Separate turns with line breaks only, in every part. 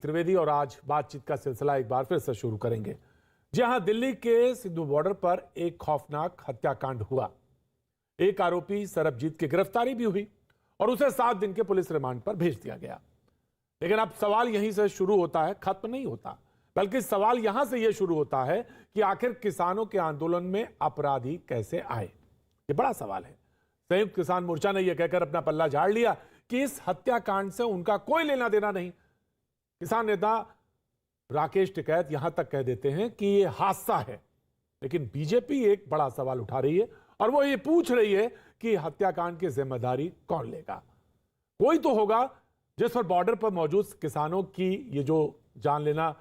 त्रिवेदी और आज बातचीत का सिलसिला एक बार फिर से शुरू करेंगे। जी हां, दिल्ली के सिद्धू बॉर्डर पर एक खौफनाक हत्याकांड हुआ। एक आरोपी सरबजीत की गिरफ्तारी भी हुई और उसे 7 दिन के पुलिस रिमांड पर भेज दिया गया। लेकिन अब सवाल यहीं से शुरू होता है, खत्म नहीं होता, बल्कि सवाल यहां से यह शुरू होता है कि आखिर किसानों के आंदोलन में अपराधी कैसे आए। यह बड़ा सवाल है। संयुक्त किसान मोर्चा ने यह कहकर अपना पल्ला झाड़ लिया कि इस हत्याकांड से उनका कोई लेना देना नहीं। किसान नेता राकेश टिकैत यहां तक कह देते हैं कि यह हादसा है। लेकिन बीजेपी एक बड़ा सवाल उठा रही है और वो ये पूछ रही है कि हत्याकांड की जिम्मेदारी कौन लेगा। कोई तो होगा जिस पर बॉर्डर पर मौजूद किसानों की ये जो जान लेना,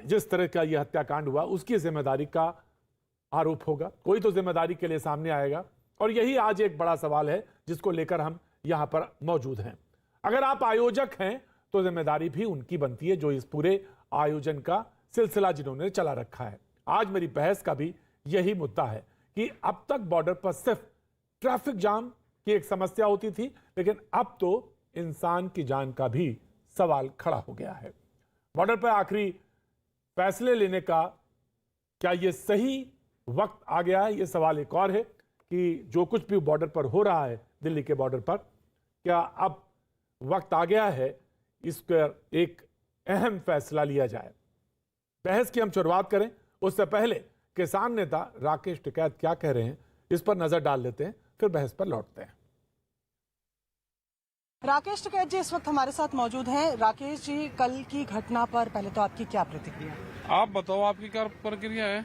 जिस तरह का यह हत्याकांड हुआ, उसकी जिम्मेदारी का आरोप होगा। कोई तो जिम्मेदारी के लिए सामने आएगा और यही आज एक बड़ा सवाल है जिसको लेकर हम यहां पर मौजूद हैं। अगर आप आयोजक हैं तो जिम्मेदारी भी उनकी बनती है, जो इस पूरे आयोजन का सिलसिला जिन्होंने चला रखा है। आज मेरी बहस का भी यही मुद्दा है कि अब तक बॉर्डर पर सिर्फ ट्रैफिक जाम की एक समस्या होती थी, लेकिन अब तो इंसान की जान का भी सवाल खड़ा हो गया है। बॉर्डर पर आखिरी फैसले लेने का क्या यह सही वक्त आ गया है? यह सवाल एक और है कि जो कुछ भी बॉर्डर पर हो रहा है, दिल्ली के बॉर्डर पर, क्या अब वक्त आ गया है इस पर एक अहम फैसला लिया जाए? बहस की हम शुरुआत करें उससे पहले किसान नेता राकेश टिकैत क्या कह रहे हैं, इस पर नजर डाल लेते हैं, फिर बहस पर लौटते हैं।
राकेश टिकैत जी इस वक्त हमारे साथ मौजूद हैं। राकेश जी, कल की घटना पर पहले तो आपकी क्या प्रतिक्रिया है?
आप बताओ, आपकी क्या प्रक्रिया है?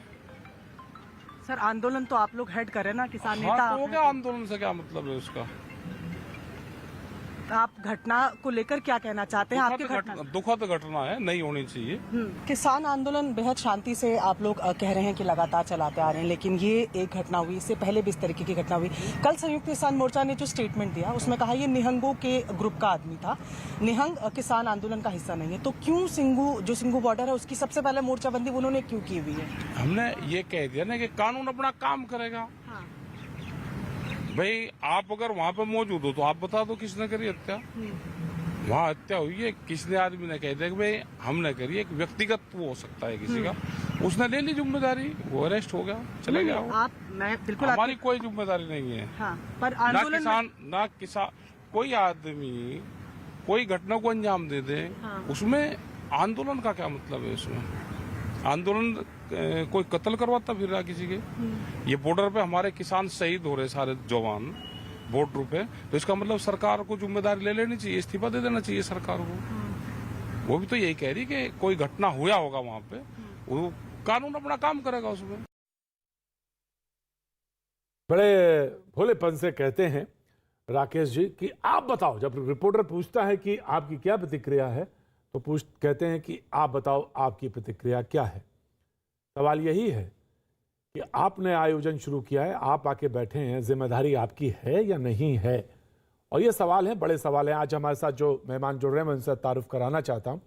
सर, आंदोलन तो आप लोग हेड कर रहे हैं ना, किसान नेता।
हाँ, तो क्या आंदोलन से क्या मतलब है उसका?
आप घटना को लेकर क्या कहना चाहते हैं? आपकी घटना
दुखद घटना है, नहीं होनी चाहिए।
किसान आंदोलन बेहद शांति से आप लोग कह रहे हैं कि लगातार चलाते आ रहे हैं, लेकिन ये एक घटना हुई, इससे पहले भी इस तरीके की घटना हुई। कल संयुक्त किसान मोर्चा ने जो स्टेटमेंट दिया उसमें कहा ये निहंगों के ग्रुप का आदमी था, निहंग किसान आंदोलन का हिस्सा नहीं है। तो क्यों सिंघू बॉर्डर है उसकी सबसे पहले मोर्चाबंदी उन्होंने क्यों की हुई है? हमने
ये कह दिया ना कि कानून अपना काम करेगा। भाई, आप अगर वहाँ पे मौजूद हो तो आप बता दो किसने करी हत्या। वहाँ हत्या हुई है, किसने आदमी ने कह दिया कि भाई हमने करी, एक व्यक्तिगत वो हो सकता है किसी का, उसने ले ली जिम्मेदारी, वो अरेस्ट हो गया, चले गया।
बिल्कुल
हमारी कोई जिम्मेदारी नहीं है।
हाँ, पर आंदोलन
ना किसान कोई आदमी कोई घटना को अंजाम दे दे, उसमें आंदोलन का क्या मतलब है? उसमें आंदोलन कोई कत्ल करवाता फिर रहा किसी के? ये बॉर्डर पे हमारे किसान शहीद हो रहे, सारे जवान बॉर्डर पे, तो इसका मतलब सरकार को जिम्मेदारी ले लेनी चाहिए, इस्तीफा दे देना चाहिए सरकार को। वो भी तो यही कह रही कि कोई घटना हुआ होगा वहां पे, वो कानून अपना काम करेगा उसमें।
बड़े भोलेपन से कहते हैं राकेश जी कि आप बताओ। जब रिपोर्टर पूछता है कि आपकी क्या प्रतिक्रिया है, तो कहते हैं कि आप बताओ आपकी प्रतिक्रिया क्या है। सवाल यही है कि आपने आयोजन शुरू किया है, आप आके बैठे हैं, जिम्मेदारी आपकी है या नहीं है? और ये सवाल है, बड़े सवाल हैं। आज हमारे साथ जो मेहमान जुड़ रहे हैं मैं उनसे तारुफ कराना चाहता हूं।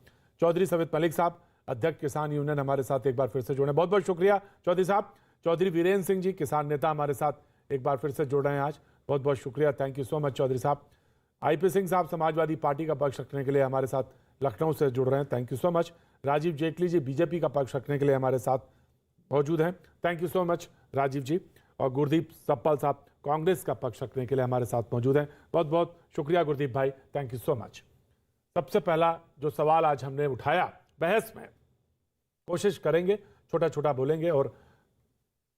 चौधरी सवित मलिक साहब, अध्यक्ष किसान यूनियन, हमारे साथ एक बार फिर से जुड़े, बहुत बहुत शुक्रिया चौधरी साहब। चौधरी वीरेंद्र सिंह जी, किसान नेता, हमारे साथ एक बार फिर से जुड़ रहे हैं आज, बहुत बहुत शुक्रिया, thank you so much Chaudhary साहब। IP सिंह साहब, समाजवादी पार्टी का पक्ष रखने के लिए हमारे साथ लखनऊ से जुड़ रहे हैं, thank you so much. Rajiv Jaitley ji, BJP का पक्ष रखने के लिए हमारे साथ मौजूद हैं, thank you so much Rajiv ji. और गुरदीप सप्पल साहब, कांग्रेस का पक्ष रखने के लिए हमारे साथ मौजूद हैं, बहुत बहुत शुक्रिया गुरदीप भाई, थैंक यू सो मच। सबसे पहला जो सवाल आज हमने उठाया बहस में, कोशिश करेंगे छोटा छोटा बोलेंगे और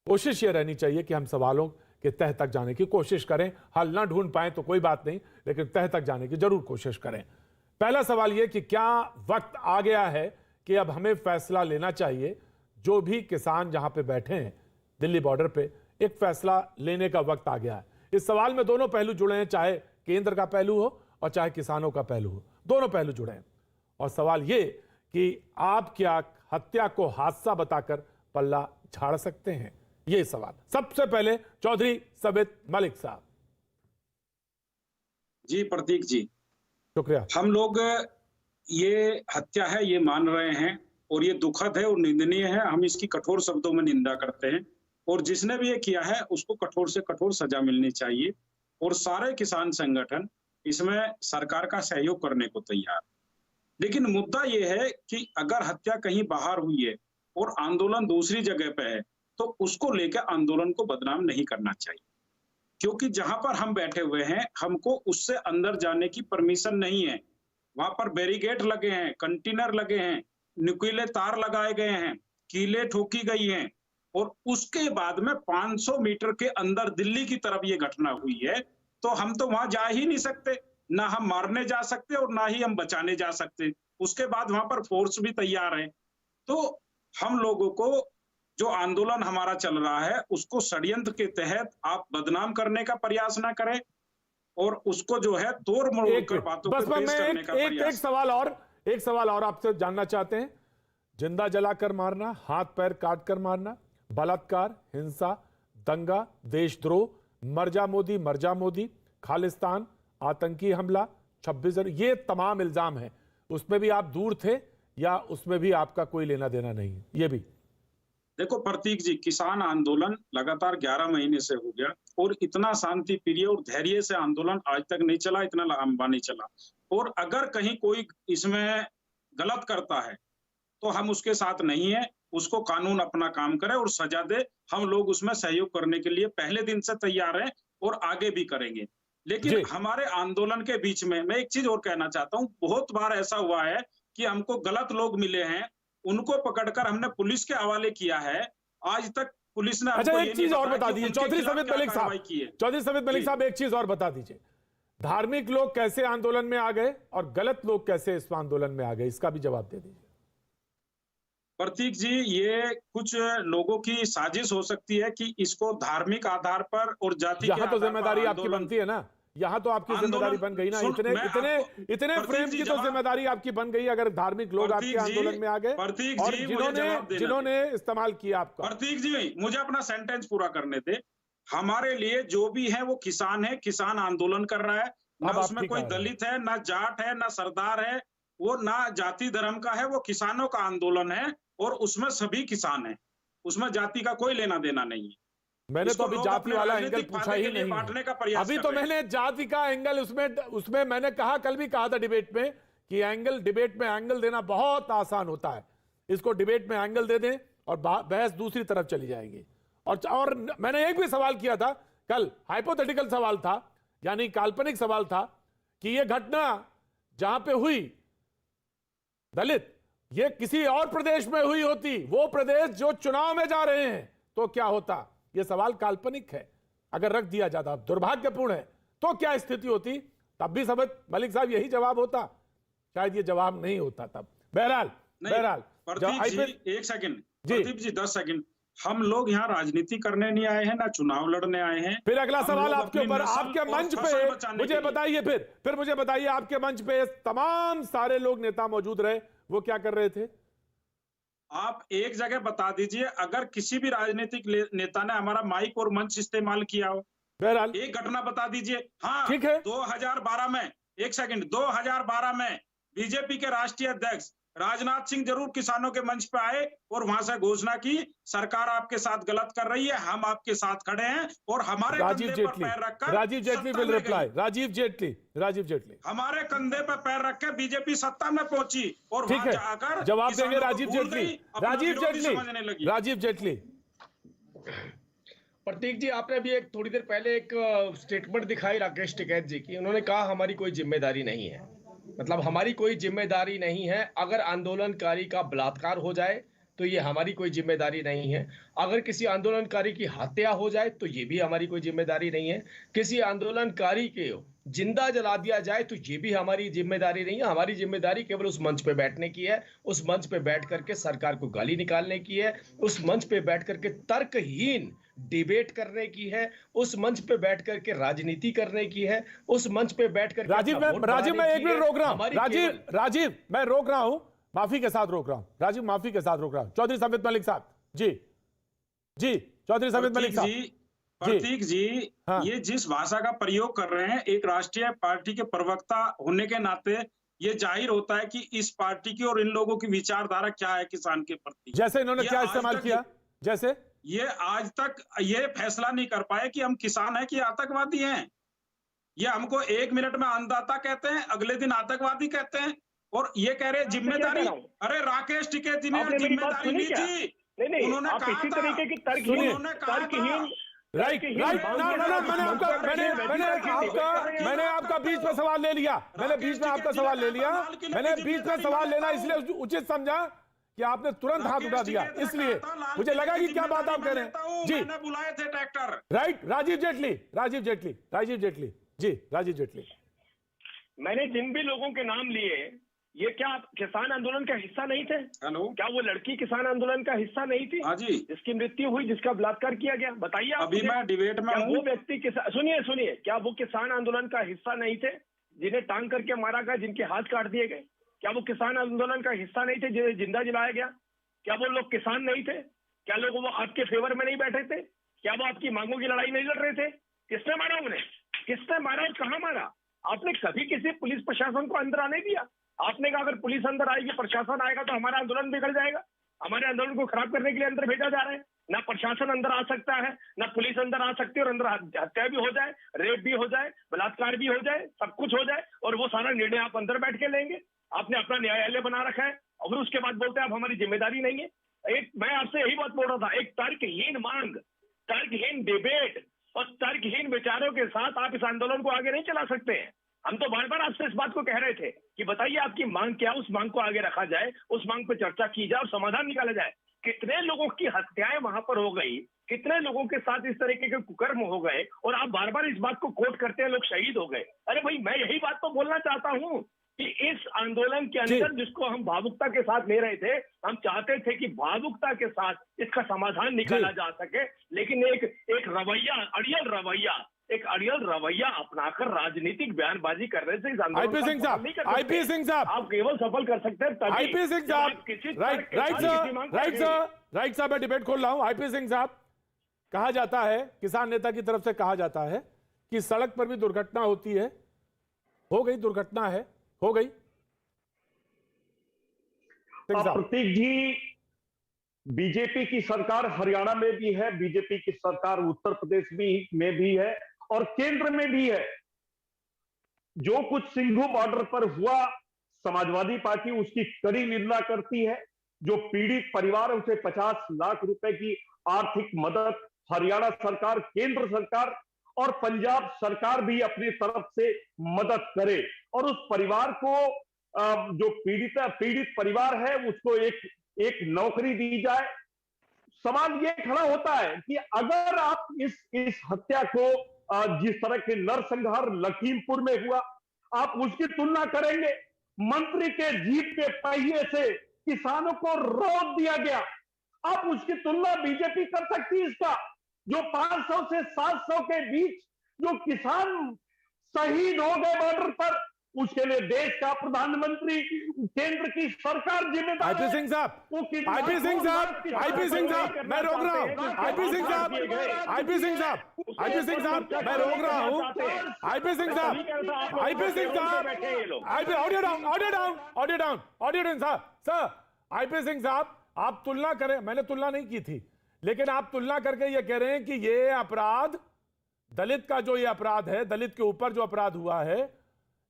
कोशिश ये रहनी चाहिए कि हम सवालों के तह तक जाने की कोशिश करें। हल ना ढूंढ पाए तो कोई बात नहीं, लेकिन तह तक जाने की जरूर कोशिश करें। पहला सवाल यह कि क्या वक्त आ गया है कि अब हमें फैसला लेना चाहिए? जो भी किसान जहां पे बैठे हैं दिल्ली बॉर्डर पे, एक फैसला लेने का वक्त आ गया है। इस सवाल में दोनों पहलू जुड़े हैं, चाहे केंद्र का पहलू हो और चाहे किसानों का पहलू हो, दोनों पहलू जुड़े हैं। और सवाल ये कि आप क्या हत्या को हादसा बताकर पल्ला झाड़ सकते हैं? ये सवाल। सबसे पहले चौधरी सबित मलिक साहब।
जी प्रतीक जी,
शुक्रिया।
हम लोग ये हत्या है ये मान रहे हैं और ये दुखद है और निंदनीय है। हम इसकी कठोर शब्दों में निंदा करते हैं और जिसने भी ये किया है उसको कठोर से कठोर सजा मिलनी चाहिए। और सारे किसान संगठन इसमें सरकार का सहयोग करने को तैयार। लेकिन मुद्दा ये है कि अगर हत्या कहीं बाहर हुई है और आंदोलन दूसरी जगह पे है, तो उसको लेकर आंदोलन को बदनाम नहीं करना चाहिए, क्योंकि जहां पर हम बैठे हुए हैं, हमको उससे अंदर जाने की परमिशन नहीं है। वहां पर बैरिकेड लगे हैं, कंटेनर लगे हैं, नुकीले तार लगाए गए हैं, कीलें ठोकी गई हैं, और उसके बाद में 500 मीटर के अंदर दिल्ली की तरफ ये घटना हुई है, तो हम तो वहां जा ही नहीं सकते, ना हम मारने जा सकते और ना ही हम बचाने जा सकते। उसके बाद वहां पर फोर्स भी तैयार है। तो हम लोगों को जो आंदोलन हमारा चल रहा है, उसको षड्यंत्र के तहत आप बदनाम करने का प्रयास ना करें और उसको जो है तोड़ मरोड़ कर बातों
बस
को पेश
मैं
करने का प्रयास।
एक सवाल और आपसे जानना चाहते हैं। जिंदा जलाकर मारना, हाथ पैर काट कर मारना, बलात्कार, हिंसा, दंगा, देशद्रोह, मर जा मोदी, खालिस्तान, आतंकी हमला, 26 जनवरी, ये तमाम इल्जाम हैं। उसमें भी आप दूर थे या उसमें भी आपका कोई लेना देना नहीं है? ये भी
देखो प्रतीक जी, किसान आंदोलन लगातार 11 महीने से हो गया और इतना शांति प्रिय और धैर्य से आंदोलन आज तक नहीं चला, इतना लंबा नहीं चला। और अगर कहीं कोई इसमें गलत करता है तो हम उसके साथ नहीं है, उसको कानून अपना काम करे और सजा दे। हम लोग उसमें सहयोग करने के लिए पहले दिन से तैयार हैं और आगे भी करेंगे। लेकिन हमारे आंदोलन के बीच में मैं एक चीज और कहना चाहता हूँ, बहुत बार ऐसा हुआ है कि हमको गलत लोग मिले हैं, उनको पकड़कर हमने पुलिस के हवाले किया है। आज तक पुलिस ने
अच्छा एक चीज और बता दीजिए चौधरी समित मलिक साहब, एक चीज और बता दीजिए, धार्मिक लोग कैसे आंदोलन में आ गए और गलत लोग कैसे इस आंदोलन में आ गए, इसका भी जवाब दे दीजिए।
प्रतीक जी, ये कुछ लोगों की साजिश हो सकती है कि इसको धार्मिक आधार पर और जाति के
यहां तो
आधार पर
जिम्मेदारी आपकी बनती है ना, यहां तो आपकी जिम्मेदारी बन गई ना। इतने फ्रेम की तो जिम्मेदारी आपकी बन गई अगर धार्मिक लोग आपके आंदोलन में आ गए और जिन्होंने इस्तेमाल किया आपका।
प्रतीक जी, मुझे अपना सेंटेंस पूरा करने दे। हमारे लिए जो भी है वो किसान है, किसान आंदोलन कर रहा है, ना उसमें कोई दलित है, ना जाट है, ना सरदार है, वो ना जाति धर्म का है, वो किसानों का आंदोलन है और उसमें सभी किसान हैं, उसमें जाति का कोई लेना देना नहीं है।
मैंने तो अभी जाति वाला एंगल पूछा ही नहीं,
बांटने का प्रयास
अभी तो मैंने जाति का एंगल उसमें मैंने कहा, कल भी कहा था डिबेट में कि डिबेट में एंगल देना बहुत आसान होता है, इसको डिबेट में एंगल दे दें और बहस दूसरी तरफ चली जाएगी। और मैंने एक भी सवाल किया था कल, हाइपोथेटिकल सवाल था, यानी काल्पनिक सवाल था कि यह घटना जहां पे हुई दलित, ये किसी और प्रदेश में हुई होती, वो प्रदेश जो चुनाव में जा रहे हैं, तो क्या होता? ये सवाल काल्पनिक है, अगर रख दिया जाता, दुर्भाग्यपूर्ण है, तो क्या स्थिति होती? तब भी समित मलिक साहब यही जवाब होता, शायद ये जवाब नहीं होता तब। बहरहाल
एक सेकंड प्रदीप जी, 10 सेकंड, हम लोग यहाँ राजनीति करने नहीं आए हैं, ना चुनाव लड़ने आए हैं।
फिर अगला सवाल आपके ऊपर, आपके मंच पे मुझे बताइए, फिर मुझे बताइए, आपके मंच पे तमाम सारे लोग नेता मौजूद रहे, वो क्या कर रहे थे?
आप एक जगह बता दीजिए अगर किसी भी राजनीतिक नेता ने हमारा माइक और मंच इस्तेमाल किया हो,
बहरहाल
एक घटना बता दीजिए। हाँ
ठीक है,
2012 में, एक सेकंड, 2012 में बीजेपी के राष्ट्रीय अध्यक्ष राजनाथ सिंह जरूर किसानों के मंच पे आए और वहां से घोषणा की, सरकार आपके साथ गलत कर रही है, हम आपके साथ खड़े हैं और हमारे कंधे पर पैर रखकर
राजीव जेटली विल रिप्लाई, राजीव जेटली
हमारे कंधे पर पैर रख के बीजेपी सत्ता में पहुंची और
वहां जाकर जवाब देंगे राजीव जेटली।
प्रतीक जी, आपने अभी थोड़ी देर पहले एक स्टेटमेंट दिखाई राकेश टिकैत जी की, उन्होंने कहा हमारी कोई जिम्मेदारी नहीं है, मतलब हमारी कोई जिम्मेदारी नहीं है। अगर आंदोलनकारी का बलात्कार हो जाए तो ये हमारी कोई जिम्मेदारी नहीं है, अगर किसी आंदोलनकारी की हत्या हो जाए तो ये भी हमारी कोई जिम्मेदारी नहीं है, किसी आंदोलनकारी के जिंदा जला दिया जाए तो ये भी हमारी जिम्मेदारी नहीं है। हमारी जिम्मेदारी केवल उस मंच पे बैठने की है, उस मंच पे बैठ करके सरकार को गाली निकालने की है, उस मंच पे बैठ करके तर्कहीन डिबेट करने की है, उस मंच पे बैठ करके राजनीति करने की है, उस मंच पे बैठ करके
राजीव मैं एक मिनट रोक रहा हूं, राजीव मैं रोक रहा हूं, माफी के साथ रोक रहा हूं, राजीव माफी के साथ रोक रहा हूं। चौधरी समित मलिक साहब जी चौधरी समित मलिक साहब।
प्रतीक जी, हाँ। ये जिस भाषा का प्रयोग कर रहे हैं, एक राष्ट्रीय पार्टी के प्रवक्ता होने के नाते ये जाहिर होता है कि इस पार्टी की और इन लोगों की विचारधारा क्या है किसान के प्रति।
जैसे इन्होंने क्या इस्तेमाल किया, जैसे
ये आज तक ये फैसला नहीं कर पाए कि हम किसान हैं कि आतंकवादी हैं। ये हमको 1 मिनट में अन्नदाता कहते हैं, अगले दिन आतंकवादी कहते हैं। और ये कह रहे हैं जिम्मेदारी, अरे राकेश टिकैत ने
आपने मेरी बात
जिम्मेदारी
सुनी
ली
क्या?
थी।
नहीं,
उन्होंने
आप
कहा
इसी
था,
तरीके की
सुनिए,
उन्होंने कहा था,
तर्कहीन
राइट राइट ना मैंने आपका बीच में सवाल ले लिया, मैंने बीच में आपका सवाल ले लिया, मैंने बीच में सवाल लेना इसलिए उचित समझा कि आपने तुरंत हाथ उठा दिया, इसलिए मुझे लगा कि क्या बात आप कह रहे हैं। जी
मैंने बुलाए थे ट्रैक्टर।
राइट, राजीव जेटली जी, राजीव जेटली।
मैंने जिन भी लोगों के नाम लिए, ये क्या किसान आंदोलन का हिस्सा नहीं थे?
हेलो,
क्या वो लड़की किसान आंदोलन का हिस्सा नहीं थी?
हाँ जी,
जिसकी मृत्यु हुई, जिसका बलात्कार किया गया? बताइए आप
अभी
मुझे।
मैं डिबेट में
क्या
हूँ।
वो व्यक्ति सुनिए, क्या वो किसान आंदोलन का हिस्सा नहीं थे जिन्हें टांग करके मारा गया, जिनके हाथ काट दिए गए? क्या वो किसान आंदोलन का हिस्सा नहीं थे जिन्हें जिंदा जलाया गया? क्या वो लोग किसान नहीं थे? क्या लोग वो आपके फेवर में नहीं बैठे थे? क्या वो आपकी मांगों की लड़ाई नहीं लड़ रहे थे? किसने मारा उन्हें? किसने मारा और कहाँ मारा? आपने कभी किसी पुलिस प्रशासन को अंदर आने दिया? आपने कहा अगर पुलिस अंदर आएगी, प्रशासन आएगा तो हमारा आंदोलन बिगड़ जाएगा। हमारे आंदोलन को खराब करने के लिए अंदर भेजा जा रहा है। ना प्रशासन अंदर आ सकता है, ना पुलिस अंदर आ सकती है, और अंदर हत्या भी हो जाए, रेप भी हो जाए, बलात्कार भी हो जाए, सब कुछ हो जाए, और वो सारा निर्णय आप अंदर बैठ के लेंगे। आपने अपना न्यायालय बना रखा है और उसके बाद बोलते हैं आप हमारी जिम्मेदारी नहीं है। मैं आपसे यही बात बोल रहा था, एक तर्कहीन मांग, तर्कहीन डिबेट और तर्कहीन विचारों के साथ आप इस आंदोलन को आगे नहीं चला सकते हैं। हम तो बार बार आपसे इस बात को कह रहे थे कि बताइए आपकी मांग क्या, उस मांग को आगे रखा जाए, उस मांग पर चर्चा की जाए और समाधान निकाला जाए। कितने लोगों की हत्याएं वहां पर हो गई, कितने लोगों के साथ इस तरीके के कुकर्म हो गए, और आप बार बार इस बात को कोट करते हैं लोग शहीद हो गए। अरे भाई, मैं यही बात तो बोलना चाहता हूं कि इस आंदोलन के अंदर जिसको हम भावुकता के साथ ले रहे थे, हम चाहते थे कि भावुकता के साथ इसका समाधान निकाला जा सके, लेकिन एक रवैया, अड़ियल रवैया अपनाकर राजनीतिक बयानबाजी करने से इस आंदोलन
आईपी सिंह साहब,
आप केवल सफल कर सकते हैं
आईपी सिंह साहब, राइट सर, मैं डिबेट खोल रहा हूं। आईपी सिंह साहब, कहा जाता है, किसान नेता की तरफ से कहा जाता है कि सड़क पर भी दुर्घटना होती है, हो गई दुर्घटना है, हो गई।
प्रतीक जी, बीजेपी की सरकार हरियाणा में भी है, बीजेपी की सरकार उत्तर प्रदेश में भी है और केंद्र में भी है। जो कुछ सिंघू बॉर्डर पर हुआ, समाजवादी पार्टी उसकी कड़ी निंदा करती है। जो पीड़ित परिवार है उसे 50 लाख रुपए की आर्थिक मदद हरियाणा सरकार, केंद्र सरकार और पंजाब सरकार भी अपनी तरफ से मदद करे और उस परिवार को, जो पीड़ित परिवार है, उसको एक नौकरी दी जाए। सवाल ये खड़ा होता है कि अगर आप इस हत्या को, जिस तरह के नरसंहार लखीमपुर में हुआ, आप उसकी तुलना करेंगे मंत्री के जीप के पहिए से किसानों को रोक दिया गया, आप उसकी तुलना बीजेपी कर सकती है? इसका जो 500 से 700 के बीच जो किसान शहीद हो गए बॉर्डर पर, उसके लिए देश का प्रधानमंत्री, केंद्र की सरकार जिम्मेदार है।
आईपी सिंह साहब, मैं रोक रहा हूं। आईपी सिंह साहब, मैं रोक रहा हूं। आईपी सिंह साहब, audio down sir. IP Singh साहब, आप तुलना करें, मैंने तुलना नहीं की थी, लेकिन आप तुलना करके ये कह रहे हैं कि ये अपराध, दलित का जो ये अपराध है, दलित के ऊपर जो अपराध हुआ है,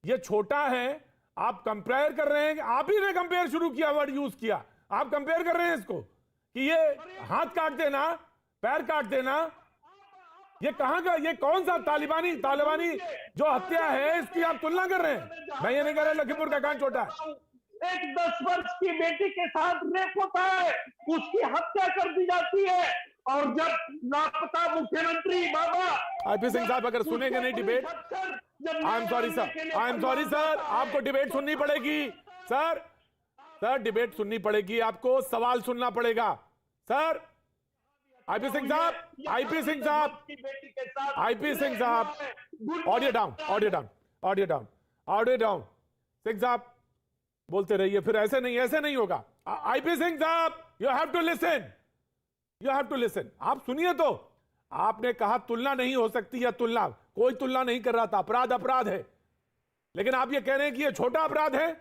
ये छोटा है। आप कंपेयर कर रहे हैं, आप ही ने कंपेयर शुरू किया, वर्ड यूज किया, आप कंपेयर कर रहे हैं इसको कि ये हाथ काट देना, पैर काट देना, ये कहां का, ये कौन सा तालिबानी जो हत्या है, इसकी आप तुलना कर रहे हैं? मैं ये नहीं कह रहा लखीमपुर का कांड छोटा है।
एक 10 वर्ष की बेटी के साथ रेप होता है, उसकी हत्या कर दी जाती है, और जब लापता मुख्यमंत्री बाबा।
आईपी सिंह साहब, अगर सुनेंगे नहीं debate, I am sorry sir, आपको डिबेट सुननी पड़ेगी सर, डिबेट सुननी पड़ेगी, आपको सवाल सुनना पड़ेगा सर। आईपी सिंह साहब, ऑडियो डाउन। सिंह साहब बोलते रहिए, फिर ऐसे नहीं होगा। IP Singh sahab, you have to listen, आप सुनिए। तो आपने कहा तुलना नहीं हो सकती, या तुलना, कोई तुलना नहीं कर रहा था, अपराध है, लेकिन आप ये कह रहे हैं कि ये छोटा अपराध है,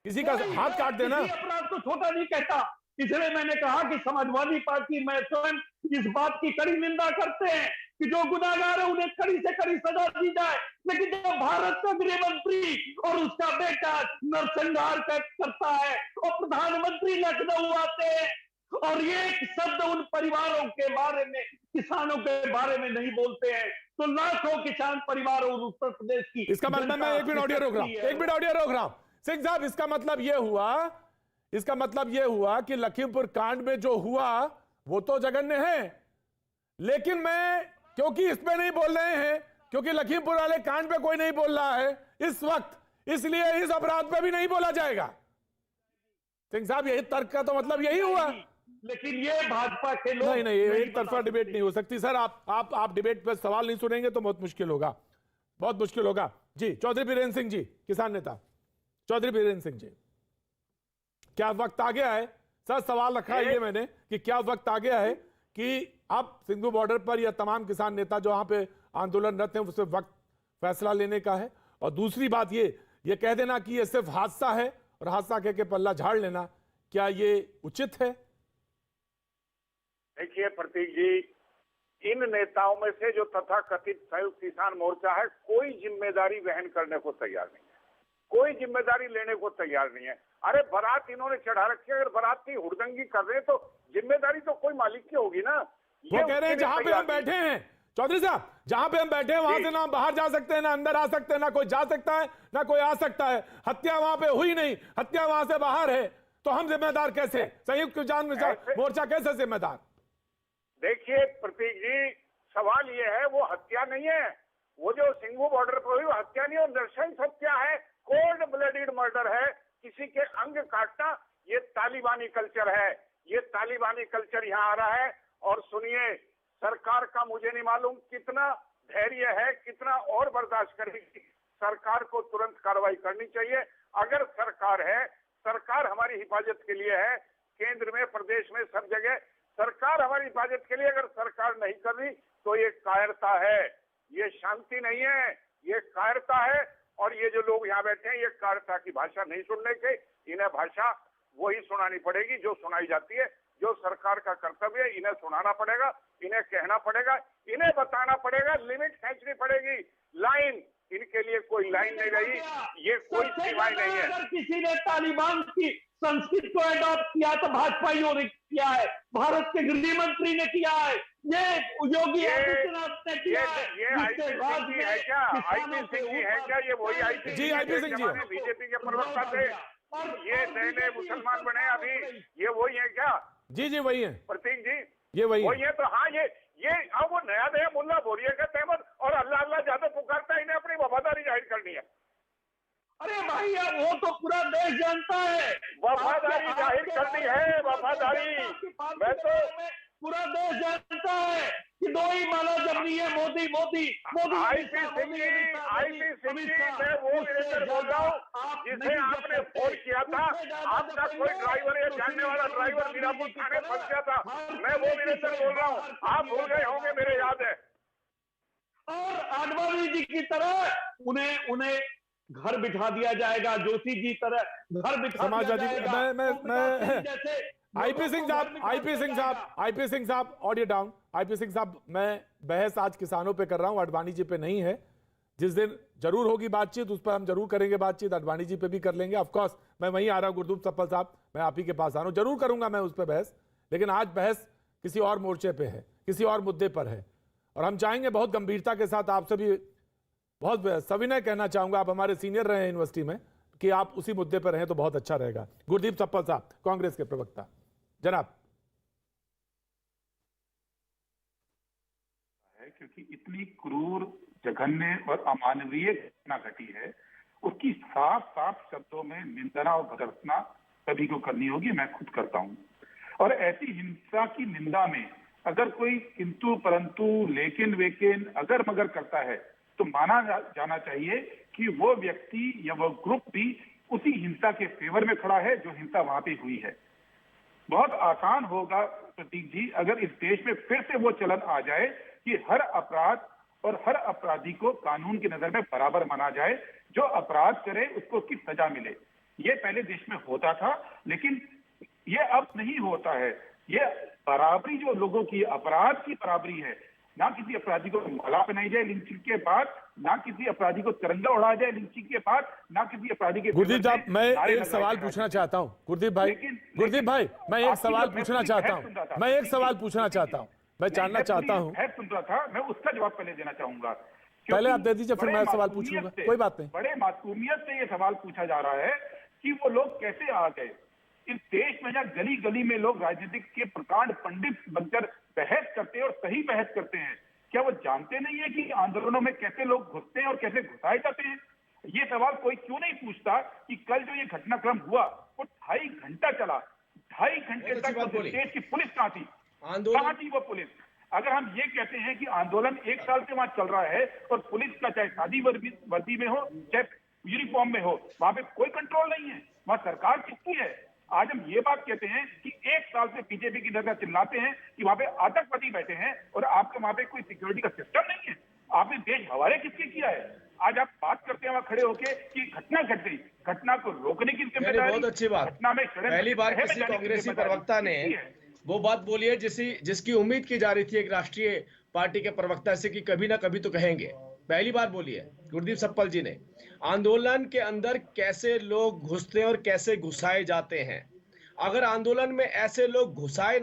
किसी का हाथ काट देना।
अपराध को छोटा नहीं कहता, इसलिए मैंने कहा कि समाजवादी पार्टी, मैं स्वयं इस बात की कड़ी निंदा करते हैं कि जो गुनाहगार है उन्हें कड़ी से कड़ी सजा दी जाए, लेकिन जब भारत का गृह मंत्री और उसका बेटा नरसंहार करता है और प्रधानमंत्री लखनऊ आते हैं और ये एक शब्द उन परिवारों के बारे में, किसानों के बारे में नहीं बोलते हैं, तो लाखों किसान परिवार और उत्तर प्रदेश की,
इसका मतलब मैं एक मिनट ऑडियो रोक रहा हूं, सिंह साहब, इसका मतलब यह हुआ कि लखीमपुर कांड में जो हुआ वो तो जघन्य है, लेकिन मैं क्योंकि इस पे नहीं बोल रहे हैं, क्योंकि लखीमपुर वाले कांड पे कोई नहीं बोल रहा है इस वक्त, इसलिए इस अपराध पे भी नहीं बोला जाएगा। सिंह साहब, यही तर्क का तो मतलब यही हुआ।
लेकिन ये भाजपा के लोग
नहीं, एक तरफा डिबेट नहीं हो सकती सर। आप डिबेट पर सवाल नहीं सुनेंगे तो बहुत मुश्किल होगा। जी, चौधरी बीरेंद्र सिंह जी, किसान नेता चौधरी बीरेंद्र सिंह जी, क्या वक्त आ गया है? सर, सवाल रखा है ये मैंने कि क्या वक्त आ गया है कि अब सिंधु बॉर्डर पर यह तमाम किसान नेता जो वहां पे आंदोलनरत हैं उससे वक्त फैसला लेने का है, और दूसरी बात ये कह देना कि ये सिर्फ हादसा है और हादसा कह के पल्ला झाड़ लेना, क्या ये उचित है?
देखिए प्रतीक जी, इन नेताओं में से जो तथाकथित संयुक्त किसान मोर्चा है, कोई जिम्मेदारी वहन करने को तैयार नहीं है, कोई जिम्मेदारी लेने को तैयार नहीं है। अरे बारात इन्होंने चढ़ा रखी है, अगर बारात की हुड़दंगी कर रहे हैं तो जिम्मेदारी तो कोई मालिक की होगी ना।
वो कह रहे हैं जहां पे हम बैठे हैं चौधरी साहब, जहां पे हम बैठे हैं वहां से ना बाहर जा सकते हैं, ना अंदर आ सकते हैं, ना कोई जा सकता है ना कोई आ सकता है। हत्या वहां पे हुई नहीं, हत्या वहां से बाहर है, तो हम जिम्मेदार कैसे? संयुक्त किसान मोर्चा कैसे जिम्मेदार?
देखिए प्रतीक जी, सवाल ये है, वो हत्या नहीं है, वो जो सिंघू बॉर्डर पर हुई वो हत्या नहीं है, नृशंस हत्या है, कोल्ड ब्लडेड मर्डर है, किसी के अंग काटना। ये तालिबानी कल्चर है, ये तालिबानी कल्चर यहाँ आ रहा है। और सुनिए, सरकार का मुझे नहीं मालूम कितना धैर्य है, कितना और बर्दाश्त करेगी। सरकार को तुरंत कार्रवाई करनी चाहिए। अगर सरकार है, सरकार हमारी हिफाजत के लिए है, केंद्र में, प्रदेश में, सब जगह सरकार हमारी हिफाजत के लिए। अगर सरकार नहीं कर रही तो ये कायरता है, ये शांति नहीं है, ये कायरता है। और ये जो लोग यहाँ बैठे हैं, ये कायरता की भाषा नहीं सुनने के, इन्हें भाषा वही सुनानी पड़ेगी जो सुनाई जाती है। जो सरकार का कर्तव्य है, इन्हें सुनाना पड़ेगा, इन्हें कहना पड़ेगा, इन्हें बताना पड़ेगा, लिमिट खींचनी पड़ेगी, लाइन। इनके लिए कोई लाइन नहीं रही, ये कोई सीमाएं नहीं है।
अगर किसी ने तालिबान की संस्कृति को अडॉप्ट किया तो भाजपाइयों ने किया है, भारत के गृह मंत्री ने किया है, ये योगी आदित्यनाथ ने किया है।
ये आईपी सिंह जी है क्या? आईपी सिंह जी है क्या? ये वही आईपी
जी, आईपी सिंह जी
बीजेपी के प्रवक्ता थे, ये नए मुसलमान बने अभी, ये वही है क्या?
जी वही है
प्रतीक जी,
ये वही
है। तो हाँ, ये अब वो नया मुल्ला बोरिया का तहमद और अल्लाह अल्लाह ज्यादा पुकारता है, इन्हें अपनी वफादारी जाहिर करनी है।
अरे भाई, वो तो पूरा देश जानता है,
वफादारी जाहिर करनी है, वफादारी। मैं तो
पूरा देश जानता है कि दो ही माला जब नहीं है, मोदी मोदी मोदी।
आईपी सिंह जी, मैं वो वीरेंद्र बोल रहा हूँ जिसे आपने फोन किया था। आपका कोई ड्राइवर या जानने वाला ड्राइवर मीरापुर थाने फंस गया था, मैं वो वीरेंद्र बोल रहा हूँ। आप भूल गए होंगे, मेरे याद है।
और आडवाणी जी की तरह उन्हें घर बिठा दिया जाएगा, जोशी जी तरह घर बिठा दिया जाएगा।
मैं आईपी सिंह साहब ऑडियो डाउन। आईपी सिंह साहब, मैं बहस आज किसानों पे कर रहा हूं, अडवाणी जी पे नहीं है। जिस दिन जरूर होगी बातचीत, उस पर हम जरूर करेंगे बातचीत, अडवाणी जी पे भी कर लेंगे। ऑफ कोर्स मैं वहीं आ रहा हूं, गुरदूप सप्पल साहब, मैं आप ही के पास आ रहा हूं, जरूर करूंगा मैं उस पर बहस। लेकिन आज बहस किसी और मोर्चे पे है, किसी और मुद्दे पर है, और हम चाहेंगे बहुत गंभीरता के साथ आपसे भी बहुत सविनय कहना चाहूंगा, आप हमारे सीनियर रहे हैं यूनिवर्सिटी में, कि आप उसी मुद्दे पर रहें तो बहुत अच्छा रहेगा। गुरदीप सप्पल साहब, कांग्रेस के प्रवक्ता, जनाब।
क्योंकि इतनी क्रूर, जघन्य और अमानवीय घटना घटी है, उसकी साफ साफ शब्दों में निंदा और भर्त्सना सभी को करनी होगी। मैं खुद करता हूं। और ऐसी हिंसा की निंदा में अगर कोई किंतु परंतु, लेकिन वेकिन, अगर मगर करता है तो माना जाना चाहिए कि वो व्यक्ति या वो ग्रुप भी उसी हिंसा के फेवर में खड़ा है जो हिंसा वहां पे हुई है। बहुत आसान होगा प्रतीक जी, अगर इस देश में फिर से वो चलन आ जाए कि हर अपराध और हर अपराधी को कानून की नजर में बराबर माना जाए, जो अपराध करे उसको उसकी सजा मिले। ये पहले देश में होता था, लेकिन ये अब नहीं होता है। ये बराबरी जो लोगों की, अपराध की बराबरी है, ना किसी अपराधी को माला पहनाई जाए लिंचिंग के बाद, ना किसी अपराधी को तिरंगा उड़ाया जाए लिंचिंग के बाद, ना किसी अपराधी के।
गुरदीप साहब, मैं एक सवाल पूछना चाहता हूं। गुरदीप भाई, मैं एक सवाल पूछना चाहता हूं। मैं जानना चाहता हूं।
सुन रहा था, मैं उसका जवाब पहले देना चाहूंगा।
पहले आप दे दीजिए, फिर मैं सवाल पूछूंगा। कोई बात नहीं।
बड़े मासूमियत से ये सवाल पूछा जा रहा है कि वो लोग कैसे आ गए इस देश में, जहाँ गली गली में लोग राजनीतिक के प्रकांड पंडित बनकर बहस करते हैं और सही बहस करते हैं। क्या वो जानते नहीं है कि आंदोलनों में कैसे लोग घुसते हैं और कैसे घुसाए जाते हैं? ये सवाल कोई क्यों नहीं पूछता कि कल जो ये घटनाक्रम हुआ वो 2.5 घंटा चला। 2.5 घंटे तक देश की पुलिस कहाँ थी? कहाँ थी वो पुलिस? अगर हम ये कहते हैं कि आंदोलन 1 साल से वहां चल रहा है और पुलिस का चाहे सादी वर्दी में हो चाहे यूनिफॉर्म में हो, वहां पे कोई कंट्रोल नहीं है, वहां सरकार किसकी है? आज हम ये बात कहते हैं कि 1 साल से बीजेपी की तरह चिल्लाते हैं कि वहां पे आतंकवादी बैठे हैं और आपके वहां पे कोई सिक्योरिटी का सिस्टम नहीं है। आपने देश हवाले किसके किया है? आज आप बात करते हैं वहां खड़े होके कि घटना घट गई, घटना को रोकने की जिम्मेदारी।
बहुत अच्छी बात।
घटना में
पहली बार किसी कांग्रेसी प्रवक्ता ने वो बात बोली है जिसकी उम्मीद की जा रही थी एक राष्ट्रीय पार्टी के प्रवक्ता से कि कभी ना कभी तो कहेंगे। पहली बार बोली है गुरदीप सप्पल जी ने। आंदोलन के अंदर कैसे लोग घुसते हैं और कैसे घुसाए जाते हैं। अगर आंदोलन में ऐसे लोग घुसे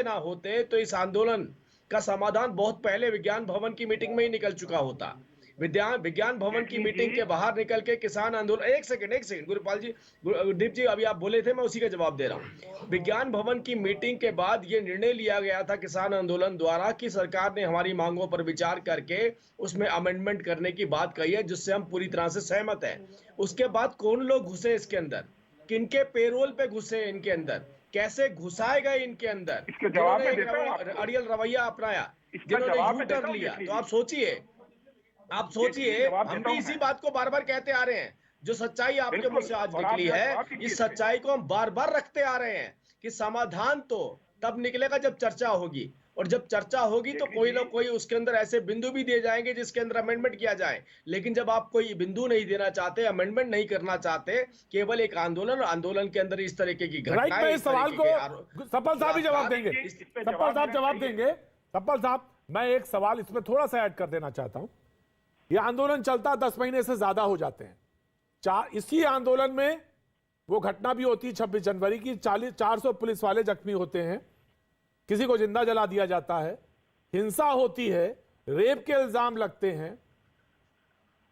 ना होते तो इस आंदोलन का समाधान बहुत पहले विज्ञान भवन की मीटिंग में ही निकल चुका होता। विज्ञान भवन की मीटिंग के बाहर निकल के किसान आंदोलन। एक सेकंड गुरुपाल जी, गुरदीप जी, अभी आप बोले थे, मैं उसी का जवाब दे रहा हूं। विज्ञान भवन की मीटिंग के बाद ये निर्णय लिया गया था किसान आंदोलन द्वारा कि सरकार ने हमारी मांगों पर विचार करके उसमें अमेंडमेंट करने की बात कही है, जिससे हम पूरी तरह से सहमत हैं। उसके बाद कौन लोग घुसे इसके अंदर, किनके पेरोल पे घुसे इनके अंदर, कैसे घुसाए गए इनके अंदर, अड़ियल रवैया अपनाया, जिन्होंने यू-टर्न लिया। तो आप सोचिए हम भी इसी बात को बार बार कहते आ रहे हैं। जो सच्चाई आपके मुंह से आज निकली है, इस सच्चाई को हम बार बार रखते आ रहे हैं कि समाधान तो तब निकलेगा जब चर्चा होगी, और जब चर्चा होगी तो कोई ना कोई उसके अंदर ऐसे बिंदु भी दिए जाएंगे जिसके अंदर अमेंडमेंट किया जाए। लेकिन जब आप कोई बिंदु नहीं देना चाहते, अमेंडमेंट नहीं करना चाहते, केवल एक आंदोलन के अंदर इस तरीके की घटनाएं,
इस सवाल को सप्पल साहब ही जवाब देंगे। सप्पल साहब जवाब देंगे। सप्पल साहब, मैं एक सवाल इसमें थोड़ा सा ऐड कर देना चाहता हूं। यह आंदोलन चलता 10 महीने से ज्यादा हो जाते हैं। इसी आंदोलन में वो घटना भी होती है 26 जनवरी की, 400 पुलिस वाले जख्मी होते हैं, किसी को जिंदा जला दिया जाता है, हिंसा होती है, रेप के इल्जाम लगते हैं।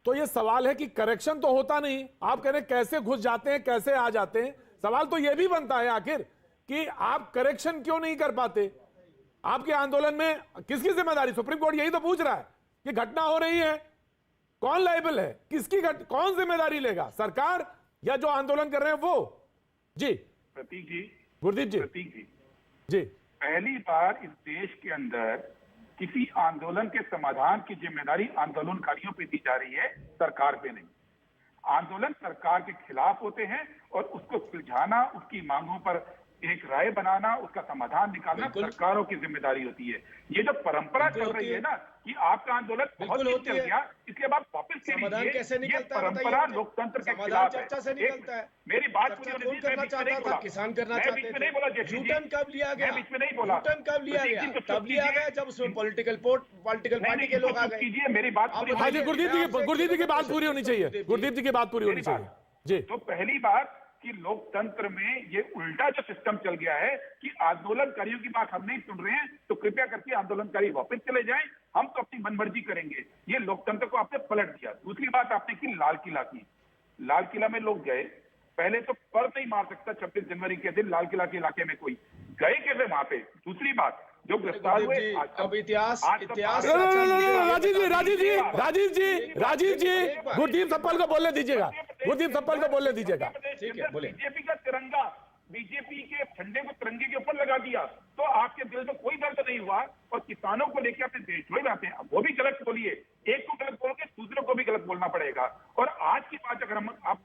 तो ये सवाल है कि करेक्शन तो होता नहीं। आप कह रहे हैं कैसे घुस जाते हैं, कैसे आ जाते हैं। सवाल तो यह भी बनता है आखिर कि आप करेक्शन क्यों नहीं कर पाते। आपके आंदोलन में किसकी जिम्मेदारी? सुप्रीम कोर्ट यही तो पूछ रहा है कि घटना हो रही है, कौन लायबल है, कौन जिम्मेदारी लेगा, सरकार या जो आंदोलन कर रहे हैं वो? जी
प्रतीक जी,
गुरदीप जी,
प्रतीक जी,
जी,
पहली बार इस देश के अंदर किसी आंदोलन के समाधान की जिम्मेदारी आंदोलनकारियों पे दी जा रही है, सरकार पे नहीं। आंदोलन सरकार के खिलाफ होते हैं और उसको सुलझाना, उसकी मांगों पर एक राय बनाना, उसका समाधान निकालना सरकारों की जिम्मेदारी होती है। ये जो परंपरा चल रही है ना कि आपका आंदोलन बहुत चल गया, इसलिए आप वापस
समाधान कैसे निकलता है?
परंपरा लोकतंत्र के खिलाफ है।
चर्चा से निकलता है।
मेरी बात
कौन करना चाहता था? किसान करना चाहते थे। यूटर्न कब लिया गया?
बीच में नहीं बोला।
यूटर्न कब लिया गया? तब लिया गया जब उसमें पॉलिटिकल पार्टी के लोग आ गए।
कीजिए, मेरी बात
हाँ जी, गुरदीप जी की बात पूरी होनी चाहिए। गुरदीप जी की बात पूरी होनी चाहिए जी।
तो पहली बात कि लोकतंत्र में ये उल्टा जो सिस्टम चल गया है कि आंदोलनकारियों की बात हम नहीं सुन रहे हैं, तो कृपया करके आंदोलनकारी वापस चले जाएं, हम तो अपनी मनमर्जी करेंगे। ये लोकतंत्र को आपने पलट दिया। दूसरी बात आपने की लाल किला की। लाल किला में लोग गए, पहले तो पर नहीं मार सकता 26 जनवरी के दिन लाल किला के इलाके में कोई गए कैसे वहां पे। दूसरी बात, जो गिरफ्तार हुए,
अब इतिहास
राजीव जी गुरदीप सप्पल को बोलने दीजिएगा। गुरदीप सप्पल को बोलने दीजिएगा।
ठीक है, बोले।
बीजेपी का तिरंगा, बीजेपी के झंडे को तिरंगे के ऊपर लगा दिया, तो आपके दिल में कोई दर्द नहीं हुआ और किसानों को लेकर अपने देशद्रोही बनाते हैं। वो भी गलत बोलिए, एक को गलत बोलोगे दूसरों को भी गलत बोलना पड़ेगा। और आज की बात अगर हम बात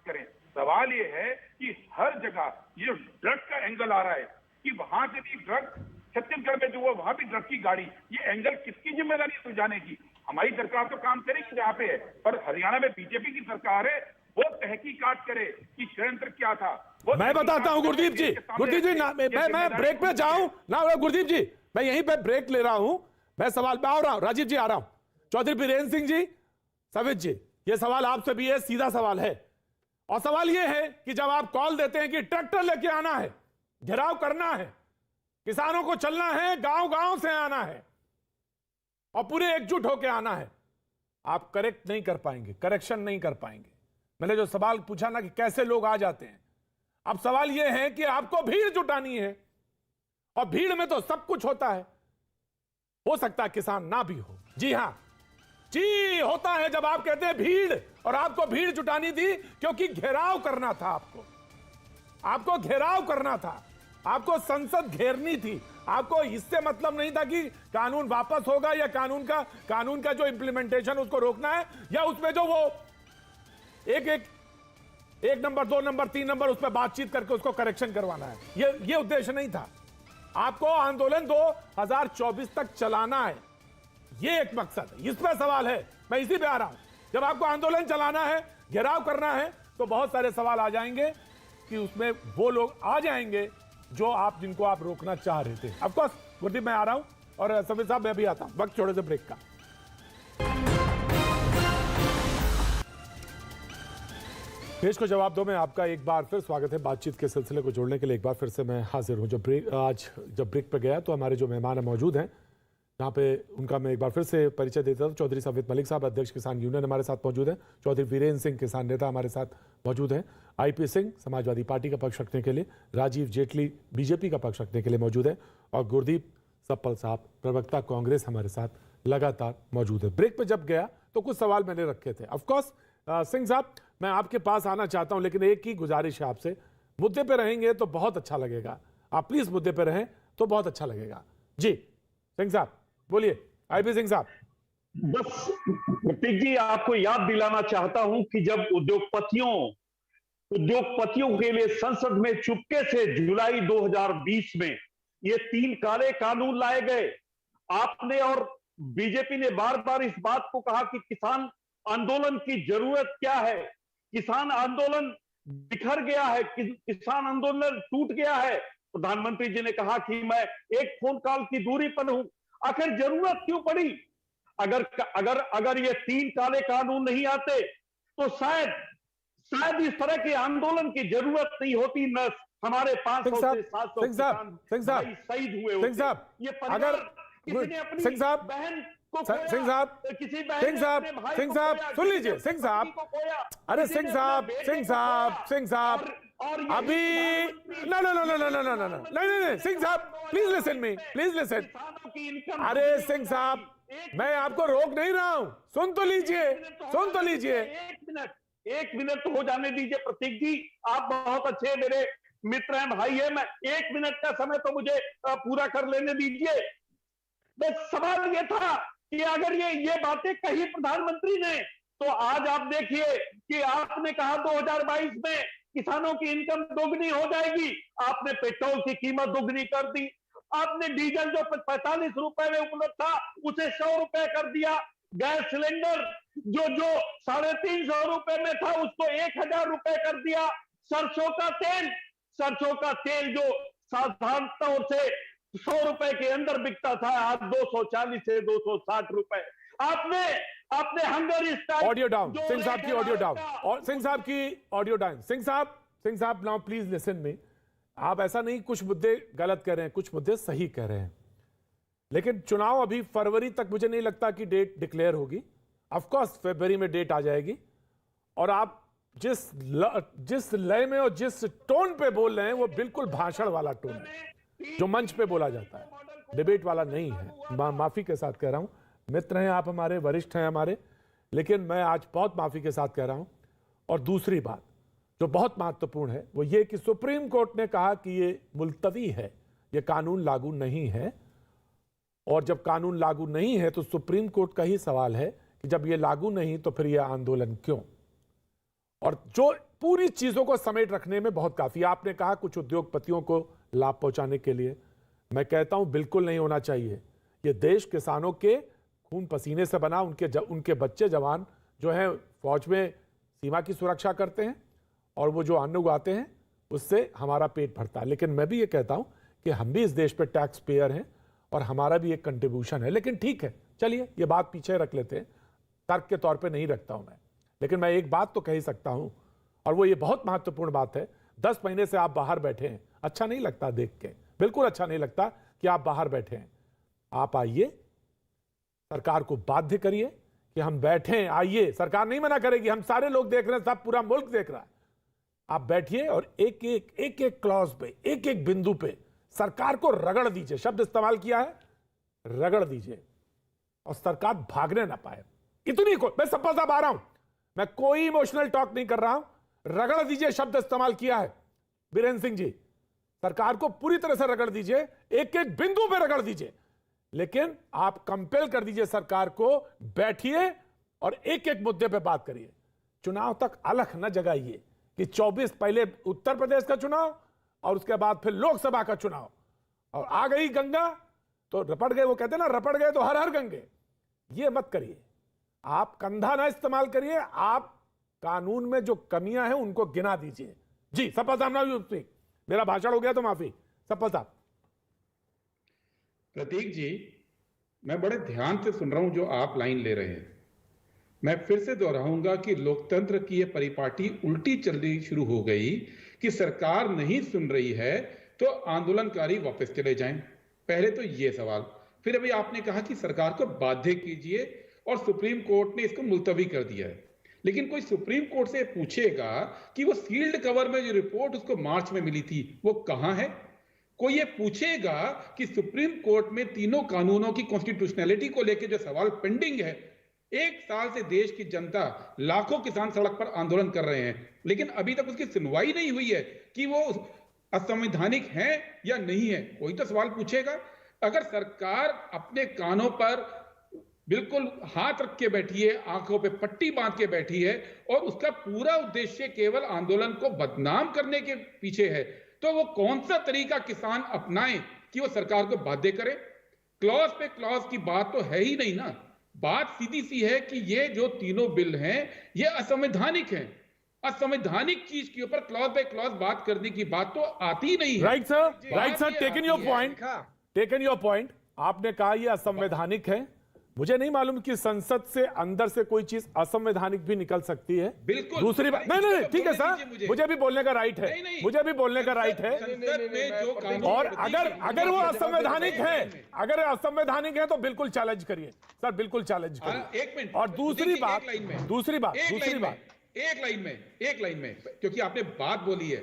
करें, सवाल ये है कि हर जगह ये ड्रग्स का एंगल आ रहा है कि वहां से भी ड्रग्स, छत्तीसगढ़ में जो हुआ वहां भी ड्रग्स की गाड़ी, ये एंगल किसकी जिम्मेदारी सुलझाने की? हमारी सरकार तो काम करेगी यहाँ पे है, पर हरियाणा में बीजेपी की सरकार है, वो तहकीकात करे कि षड्यंत्र क्या था।
मैं बताता हूं गुरदीप जी, मैं ब्रेक पे जाऊं ना। गुरदीप जी, मैं यहीं पे ब्रेक ले रहा हूं, मैं सवाल पे आ रहा हूं। राजीव जी आ रहा हूं, चौधरी बीरेन्द्र सिंह जी, सवित जी, ये सवाल आपसे भी है, सीधा सवाल है। और सवाल ये है कि जब आप कॉल देते हैं कि ट्रैक्टर लेके आना है, घेराव करना है, किसानों को चलना है, गांव गांव से आना है और पूरे एकजुट होकर आना है, आप करेक्ट नहीं कर पाएंगे, करेक्शन नहीं कर पाएंगे। मैंने जो सवाल पूछा ना कि कैसे लोग आ जाते हैं, अब सवाल यह है कि आपको भीड़ जुटानी है और भीड़ में तो सब कुछ होता है। हो सकता है किसान ना भी हो, जी हां, जी होता है जब आप कहते हैं भीड़, और आपको भीड़ जुटानी थी क्योंकि घेराव करना था, आपको घेराव करना था, आपको संसद घेरनी थी। आपको इससे मतलब नहीं था कि कानून वापस होगा या कानून का जो इंप्लीमेंटेशन उसको रोकना है, या उसमें जो वो एक नंबर, 2 नंबर, 3 नंबर उस पर बातचीत करके उसको करेक्शन करवाना है। ये उद्देश्य नहीं था। आपको आंदोलन 2024 तक चलाना है, ये एक मकसद है, इस पर सवाल है। मैं इसी पे आ रहा हूं। जब आपको आंदोलन चलाना है, घेराव करना है, तो बहुत सारे सवाल आ जाएंगे कि उसमें वो लोग आ जाएंगे जिनको आप रोकना चाह रहे थे। ऑफ कोर्स गुरदीप मैं आ रहा हूं और समीर साहब मैं भी आता हूं, वक्त छोड़े से ब्रेक का। देश को जवाब दो में आपका एक बार फिर स्वागत है। बातचीत के सिलसिले को जोड़ने के लिए एक बार फिर से मैं हाजिर हूं। जब ब्रेक पे गया तो हमारे जो मेहमान मौजूद हैं यहाँ पे, उनका मैं एक बार फिर से परिचय देता हूं। चौधरी सवित मलिक साहब, अध्यक्ष किसान यूनियन हमारे साथ मौजूद हैं। चौधरी वीरेन्द्र सिंह, किसान नेता हमारे साथ मौजूद हैं। IP सिंह, समाजवादी पार्टी का पक्ष रखने के लिए, राजीव जेटली बीजेपी का पक्ष रखने के लिए मौजूद है, और गुरदीप सप्पल साहब, प्रवक्ता कांग्रेस, हमारे साथ लगातार मौजूद है। ब्रेक पे जब गया तो कुछ सवाल मैंने रखे थे। ऑफकोर्स सिंह साहब, मैं आपके पास आना चाहता हूं, लेकिन एक ही गुजारिश है आपसे, मुद्दे पे रहेंगे तो बहुत अच्छा लगेगा। आप प्लीज मुद्दे पे रहें तो बहुत अच्छा लगेगा। जी सिंह साहब बोलिए। IP सिंह साहब,
बस प्रतीक जी, आपको याद दिलाना चाहता हूं कि जब उद्योगपतियों के लिए संसद में चुपके से जुलाई 2020 में ये 3 काले कानून लाए गए, आपने और बीजेपी ने बार बार इस बात को कहा कि किसान आंदोलन की जरूरत क्या है, किसान आंदोलन बिखर गया है, किसान आंदोलन टूट गया है। प्रधानमंत्री जी ने कहा कि मैं एक फोन कॉल की दूरी पर हूं। आखिर जरूरत क्यों पड़ी? अगर ये 3 काले कानून नहीं आते तो शायद इस तरह के आंदोलन की जरूरत नहीं होती। न हमारे 500 से 700 किसान शहीद हुए होते। ये परिवार किसने अपनी बहन को खोया,
सिंह साहब,
किसी
सिंह साहब, सिंह साहब सुन लीजिए। सिंह साहब, अरे सिंह साहब, अभी नहीं, सिंह साहब please listen me, please listen. अरे सिंह साहब, मैं आपको रोक नहीं रहा हूं, सुन तो लीजिए।
एक मिनट तो हो जाने दीजिए प्रतीक जी, आप बहुत अच्छे मेरे मित्र हैं, भाई है। मैं 1 मिनट का समय तो मुझे पूरा कर लेने दीजिए। बस सवाल ये था कि अगर ये बातें कही प्रधानमंत्री ने, तो आज आप देखिए कि आपने कहा 2022 में किसानों की इनकम दोगुनी हो जाएगी, आपने पेट्रोल की कीमत दोगुनी कर दी, आपने डीजल जो 45 रुपए में उपलब्ध था उसे 100 रुपए कर दिया, गैस सिलेंडर जो 350 रुपए में था उसको 1000 रुपए कर दिया, सरसों का तेल जो साधारण तौर से 100 रुपए के अंदर बिकता था, आज 240 से 260 रुपए। आपने Hungary strike,
audio down, Singh साहब की ऑडियो डाउन, और सिंह साहब की ऑडियो डाउन। सिंह साहब नाउ प्लीज लिसन मी। आप ऐसा नहीं, कुछ मुद्दे गलत कह रहे हैं, कुछ मुद्दे सही कह रहे हैं, लेकिन चुनाव अभी फरवरी तक मुझे नहीं लगता कि डेट डिक्लेयर होगी। ऑफ कोर्स फरवरी में डेट आ जाएगी, और आप जिस लय में और जिस टोन पे बोल रहे हैं वो बिल्कुल भाषण वाला टोन है, जो मंच पे बोला जाता है, डिबेट वाला नहीं है। माफी के साथ कह रहा हूं, मित्र हैं आप हमारे, वरिष्ठ हैं हमारे, लेकिन मैं आज बहुत माफी के साथ कह रहा हूं। और दूसरी बात जो बहुत महत्वपूर्ण है वो ये कि सुप्रीम कोर्ट ने कहा कि ये मुलतवी है, ये कानून लागू नहीं है, और जब कानून लागू नहीं है तो सुप्रीम कोर्ट का ही सवाल है कि जब ये लागू नहीं तो फिर ये आंदोलन क्यों, और जो पूरी चीजों को समेट रखने में बहुत काफी। आपने कहा कुछ उद्योगपतियों को लाभ पहुंचाने के लिए, मैं कहता हूं बिल्कुल नहीं होना चाहिए। ये देश किसानों के खून पसीने से बना, उनके बच्चे जवान जो हैं फौज में सीमा की सुरक्षा करते हैं, और वो जो अन्न उगाते हैं उससे हमारा पेट भरता है। लेकिन मैं भी ये कहता हूं कि हम भी इस देश पे टैक्स पेयर हैं, और हमारा भी एक कंट्रीब्यूशन है। लेकिन ठीक है, चलिए ये बात पीछे रख लेते हैं, तर्क के तौर पे नहीं रखता हूं मैं। लेकिन मैं एक बात तो कह ही सकता हूं, और वो ये बहुत महत्वपूर्ण बात है। 10 महीने से आप बाहर बैठे हैं, अच्छा नहीं लगता देख के, बिल्कुल अच्छा नहीं लगता कि आप बाहर बैठे हैं। आप आइए, सरकार को बाध्य करिए कि हम बैठे, आइए। सरकार नहीं मना करेगी, हम सारे लोग देख रहे हैं, सब पूरा मुल्क देख रहा है। आप बैठिए और एक एक क्लॉज पे, एक एक बिंदु पे सरकार को रगड़ दीजिए। शब्द इस्तेमाल किया है, रगड़ दीजिए, और सरकार भागने ना पाए। इतनी मैं सपा साहब आ रहा हूं, मैं कोई इमोशनल टॉक नहीं कर रहा हूं। रगड़ दीजिए शब्द इस्तेमाल किया है बीरेंद्र सिंह जी। सरकार को पूरी तरह से रगड़ दीजिए, एक एक बिंदु पे रगड़ दीजिए। लेकिन आप कंपेल कर दीजिए सरकार को, बैठिए और एक एक मुद्दे पे बात करिए। चुनाव तक अलख न जगाइए कि 24 पहले उत्तर प्रदेश का चुनाव और उसके बाद फिर लोकसभा का चुनाव, और आ गई गंगा तो रपट गए। वो कहते हैं ना, रपट गए तो हर हर गंगे। ये मत करिए, आप कंधा ना इस्तेमाल करिए। आप कानून में जो कमियां हैं उनको गिना दीजिए। जी सपा साहब, मेरा भाषण हो गया तो माफी। सपा साहब।
प्रतीक जी, मैं बड़े ध्यान से सुन रहा हूं जो आप लाइन ले रहे हैं। मैं फिर से दोहराऊंगा कि लोकतंत्र की यह परिपाटी उल्टी चलनी शुरू हो गई कि सरकार नहीं सुन रही है तो आंदोलनकारी वापस चले जाएं। पहले तो यह सवाल, फिर अभी आपने कहा कि सरकार को बाध्य कीजिए और सुप्रीम कोर्ट ने इसको मुलतवी कर दिया है। लेकिन कोई सुप्रीम कोर्ट से पूछेगा कि वो सील्ड कवर में जो रिपोर्ट उसको मार्च में मिली थी वो कहां है? कोई ये पूछेगा कि सुप्रीम कोर्ट में तीनों कानूनों की कॉन्स्टिट्यूशनैलिटी को लेकर जो सवाल पेंडिंग है, 1 साल से देश की जनता, लाखों किसान सड़क पर आंदोलन कर रहे हैं, लेकिन अभी तक उसकी सुनवाई नहीं हुई है कि वो असंवैधानिक है या नहीं है। कोई तो सवाल पूछेगा। अगर सरकार अपने कानों पर बिल्कुल हाथ रख के बैठी है, आंखों पे पट्टी बांध के बैठी है, और उसका पूरा उद्देश्य केवल आंदोलन को बदनाम करने के पीछे है, तो वो कौन सा तरीका किसान अपनाएं कि वो सरकार को बाध्य करे? क्लॉज पे क्लॉज की बात तो है ही नहीं ना। बात सीधी सी है कि ये जो तीनों बिल हैं ये असंवैधानिक हैं। असंवैधानिक चीज के ऊपर क्लॉज बाय क्लॉज बात करने की बात तो आती ही नहीं है।
Right sir, taken your point. आपने कहा ये असंवैधानिक है। मुझे नहीं मालूम कि संसद से अंदर से कोई चीज असंवैधानिक भी निकल सकती है।
बिल्कुल।
दूसरी बात, नहीं ठीक है सर, मुझे भी बोलने का राइट है, मुझे भी बोलने का राइट है। और अगर वो असंवैधानिक है, अगर असंवैधानिक है तो बिल्कुल चैलेंज करिए सर, बिल्कुल चैलेंज करिए।
एक मिनट।
और दूसरी बात,
एक लाइन में, क्योंकि आपने बात बोली है,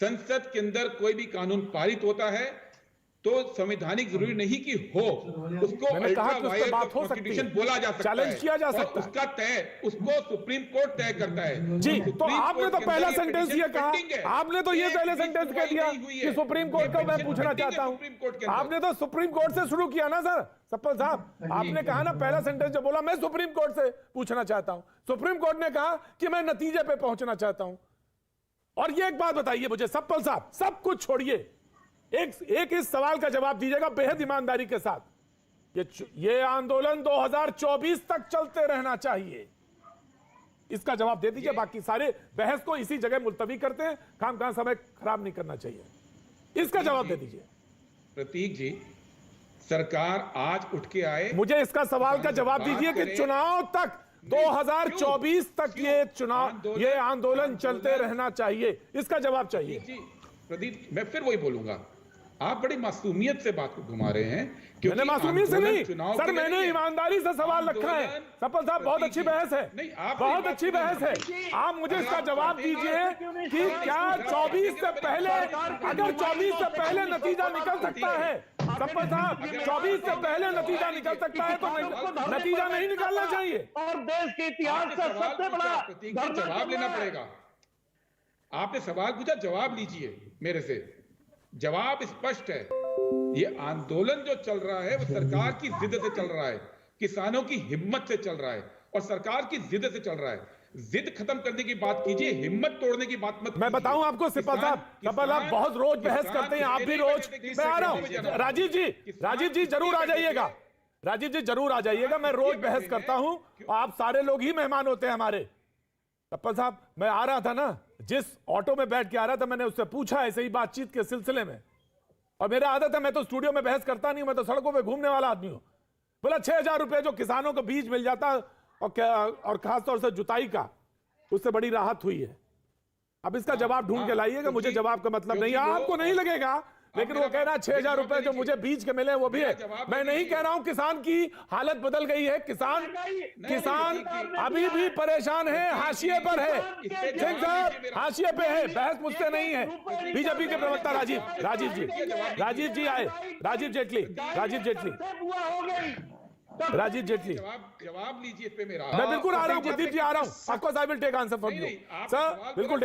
संसद के अंदर कोई भी कानून पारित होता है तो संवैधानिक जरूरी नहीं कि हो, उसको कॉन्स्टिट्यूशन बोला जा सकता है,
चैलेंज किया जा सकता है।
उसका तय उसको सुप्रीम कोर्ट तय करता है।
जी, तो आपने तो पहला सेंटेंस ये कहा, आपने तो ये पहले सेंटेंस कह दिया कि सुप्रीम कोर्ट को मैं पूछना चाहता हूं। आपने तो सुप्रीम कोर्ट से शुरू किया ना सर सप्पल साहब। आपने कहा ना, पहला सेंटेंस जो बोला, मैं सुप्रीम कोर्ट से पूछना चाहता हूं। सुप्रीम कोर्ट ने कहा कि मैं नतीजे पे पहुंचना चाहता हूं। और ये एक बात बताइए मुझे सप्पल साहब, सब कुछ छोड़िए, एक इस सवाल का जवाब दीजिएगा बेहद ईमानदारी के साथ। ये आंदोलन 2024 तक चलते रहना चाहिए, इसका जवाब दे दीजिए। बाकी सारे बहस को इसी जगह मुलतवी करते हैं, खामखा समय खराब नहीं करना चाहिए। इसका जवाब दे दीजिए।
प्रतीक जी, सरकार आज उठ के आए,
मुझे इसका सवाल का जवाब दीजिए कि चुनाव तक 2024 तक ये आंदोलन चलते रहना चाहिए, इसका जवाब चाहिए।
प्रदीप, मैं फिर वही बोलूंगा, आप बड़ी मासूमियत से बात को घुमा रहे हैं।
मैंने मासूमियत से नहीं सर, मैंने ईमानदारी से सवाल रखा है। सपल साहब, बहुत अच्छी बहस है, बहुत अच्छी बहस है। आप मुझे इसका जवाब दीजिए कि क्या 24 से पहले, अगर 24 से पहले नतीजा निकल सकता है, सपल साहब 24 से पहले नतीजा निकल सकता है तो नतीजा नहीं निकालना चाहिए।
और देश के इतिहास का सबसे बड़ा
जवाब लेना पड़ेगा। आपने सवाल पूछा, जवाब लीजिए मेरे से। जवाब स्पष्ट है, ये आंदोलन जो चल रहा है वो सरकार की जिद से चल रहा है, किसानों की हिम्मत से चल रहा है और सरकार की जिद से चल रहा है। जिद खत्म करने की बात कीजिए, हिम्मत तोड़ने की बात मत।
मैं बताऊं आपको सिपल साहब, आप बहुत रोज बहस करते हैं, आप भी रोज। मैं आ रहा हूं, राजीव जी जरूर आ जाइएगा, राजीव जी जरूर आ जाइएगा। मैं रोज बहस करता हूं, आप सारे लोग ही मेहमान होते हैं हमारे। सप्पल साहब, मैं आ रहा था ना, जिस ऑटो में बैठ के आ रहा था, मैंने उससे पूछा ऐसे ही बातचीत के सिलसिले में, और मेरा आदत है, मैं तो स्टूडियो में बहस करता नहीं हूं, मैं तो सड़कों पे घूमने वाला आदमी हूं। बोला 6,000 रुपए जो किसानों को बीज मिल जाता और खासतौर से जुताई का, उससे बड़ी राहत हुई है। अब इसका जवाब ढूंढ के लाइएगा, मुझे जवाब का मतलब नहीं है, आपको नहीं लगेगा, लेकिन वो कह रहा है 6,000 रुपए जो मुझे बीज के मिले वो भी है। मैं नहीं कह रहा हूं किसान की हालत बदल गई है, किसान अभी भी परेशान है, हाशिए पर है। सिंह साहब हाशिए पे है, बहस मुझसे नहीं है। बीजेपी के प्रवक्ता राजीव जी आए, राजीव जेटली
जवाब लीजिए इस पे मेरा।
मैं बिल्कुल आ रहा हूं, गुरदीप जी आ रहा हूं। Of course I will take answer from you sir, बिल्कुल।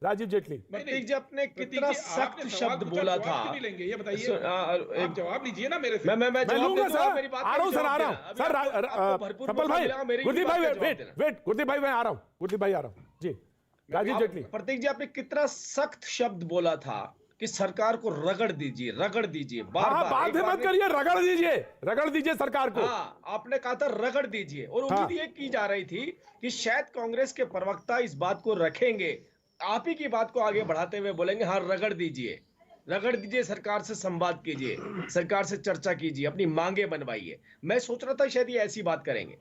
राजीव जेटली,
प्रतीक जी आपने कितना सख्त शब्द बोला था,
ये बताइए, आप जवाब लीजिए ना मेरे से।
मैं
लूंगा सर, आ रहा हूं सर, सफल भाई, गुरदीप भाई वेट, गुरदीप भाई मैं आ रहा हूं जी। राजीव जेटली,
प्रतीक जी आपने कितना सख्त शब्द बोला था कि सरकार को रगड़ दीजिए बार-बार।
बात मत करिए, रगड़ दीजिए सरकार को।
हाँ, आपने कहा था रगड़ दीजिए, और उम्मीद ये की जा रही थी कि शायद कांग्रेस के प्रवक्ता इस बात को रखेंगे, आप ही की बात को आगे बढ़ाते हुए बोलेंगे हाँ रगड़ दीजिए, सरकार से संवाद कीजिए, सरकार से चर्चा कीजिए, अपनी मांगे बनवाइए। मैं सोच रहा था शायद ये ऐसी बात करेंगे।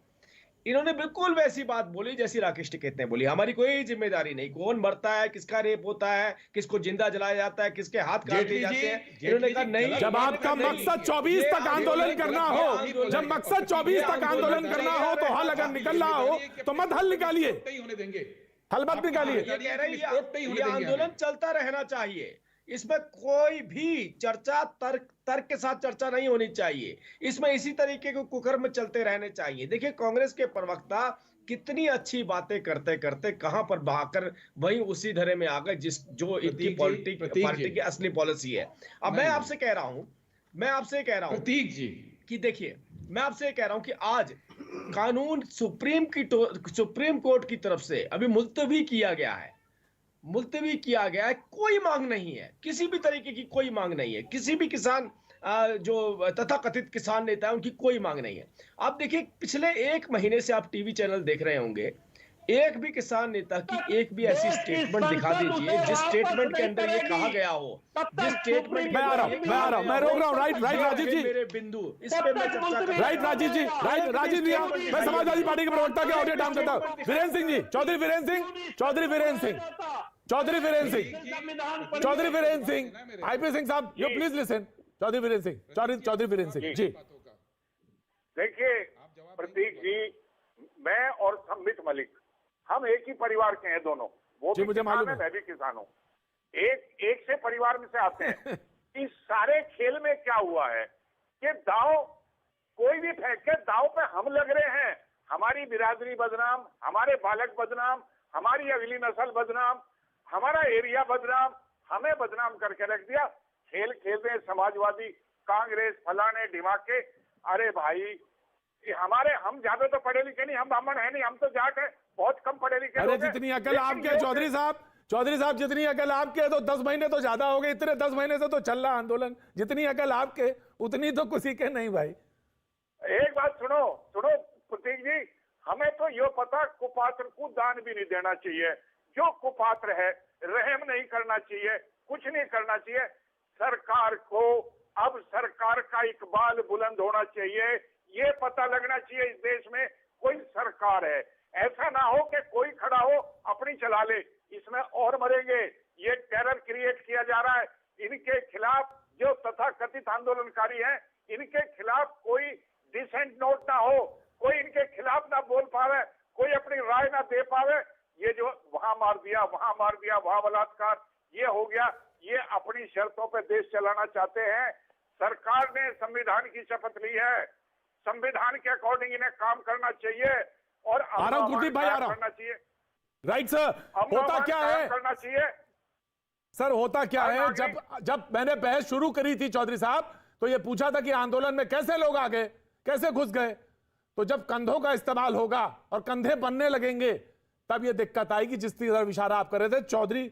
इन्होंने बिल्कुल वैसी बात बोली जैसी राकेश टिकैत ने बोली, हमारी कोई जिम्मेदारी नहीं, कौन मरता है, किसका रेप होता है, किसको जिंदा जलाया जाता है, किसके हाथ काट दिए जाते हैं। इन्होंने कहा नहीं,
जब आपका मकसद 24 तक आंदोलन करना हो, जब मकसद 24 तक आंदोलन करना हो तो हल अगर निकलना हो तो मत हल निकालिए, हल मत निकालिए।
ये आंदोलन चलता रहना चाहिए, इसमें कोई भी चर्चा तर्क के साथ चर्चा नहीं होनी चाहिए, इसमें इसी तरीके के कुकर्म चलते रहने चाहिए। देखिए कांग्रेस के प्रवक्ता कितनी अच्छी बातें करते करते कहां पर बहाकर वहीं उसी धरे में आ गए जो इनकी पार्टी की असली पॉलिसी है। अब मैं आपसे कह रहा हूं
प्रतीक जी
कि देखिए, मैं आपसे कह रहा हूं कि आज कानून सुप्रीम कोर्ट की तरफ से अभी मुलतवी किया गया है, कोई मांग नहीं है, किसी भी तरीके की कोई मांग नहीं है, किसी भी किसान जो तथाकथित किसान नेता है उनकी कोई मांग नहीं है। आप देखिए पिछले 1 महीने से आप टीवी चैनल देख रहे होंगे, एक भी किसान नेता की एक भी ऐसी स्टेटमेंट दिखा दीजिए जिस स्टेटमेंट के अंदर ये कहा गया हो, जिस स्टेटमेंट
मैं आ रहा हूं, मैं रोक रहा हूं। राइट राजीव जी,
मेरे बिंदु इस पे मैं चर्चा कर,
राइट राजीव जी, मैं समाजवादी पार्टी के प्रवक्ता के ऑडियो डाउन करता हूं। Virendra Singh ji, Chaudhary Virendra Singh, IP Singh sahab, you please listen. Chaudhary Virendra Singh ji.
देखिए प्रतीक जी, मैं और संबित मलिक हम एक ही परिवार के हैं दोनों, वो भी किसान है, मैं भी किसान हूँ, एक से परिवार में से आते हैं। इस सारे खेल में क्या हुआ है कि दाव कोई भी फेंक के दाव पे हम लग रहे हैं, हमारी बिरादरी बदनाम, हमारे बालक बदनाम, हमारी अगली नस्ल बदनाम, हमारा एरिया बदनाम, हमें बदनाम करके रख दिया। खेल खेलते हैं समाजवादी, कांग्रेस, फलाने ढिमाके। अरे भाई हम ज्यादा तो पढ़े लिखे नहीं, हम ब्राह्मण है नहीं, हम तो जाट है, बहुत कम पढ़े लिखे।
अरे जितनी अकल आपके चौधरी साहब जितनी अकल आपके तो 10 महीने तो ज्यादा हो गए, इतने 10 महीने से तो चल रहा आंदोलन, जितनी अकल आपके उतनी तो किसी के नहीं भाई।
एक बात सुनो प्रतीक जी, हमें तो यो पता कुपात्र को दान भी नहीं देना चाहिए, जो कुपात्र है रहम नहीं करना चाहिए, कुछ नहीं करना चाहिए। सरकार को अब सरकार का इकबाल बुलंद होना चाहिए, ये पता लगना चाहिए इस देश में कोई सरकार है। ऐसा ना हो कि कोई खड़ा हो अपनी चला ले, इसमें और मरेंगे। ये टेरर क्रिएट किया जा रहा है, इनके खिलाफ जो तथाकथित आंदोलनकारी हैं, इनके खिलाफ कोई डिसेंट नोट ना हो, कोई इनके खिलाफ ना बोल पावे, कोई अपनी राय ना दे पावे। ये जो वहां मार दिया, वहां बलात्कार, ये हो गया, ये अपनी शर्तों पे देश चलाना चाहते हैं। सरकार ने संविधान की शपथ ली है, संविधान के अकॉर्डिंग इन्हें काम करना चाहिए और करना चाहिए।
राइट सर, होता क्या है
करना चाहिए
सर, होता क्या है, जब मैंने बहस शुरू करी थी चौधरी साहब, तो ये पूछा था कि आंदोलन में कैसे लोग आ गए, कैसे घुस गए। तो जब कंधों का इस्तेमाल होगा और कंधे बनने लगेंगे तब ये दिक्कत आएगी, जिस तरह इशारा आप कर रहे थे। चौधरी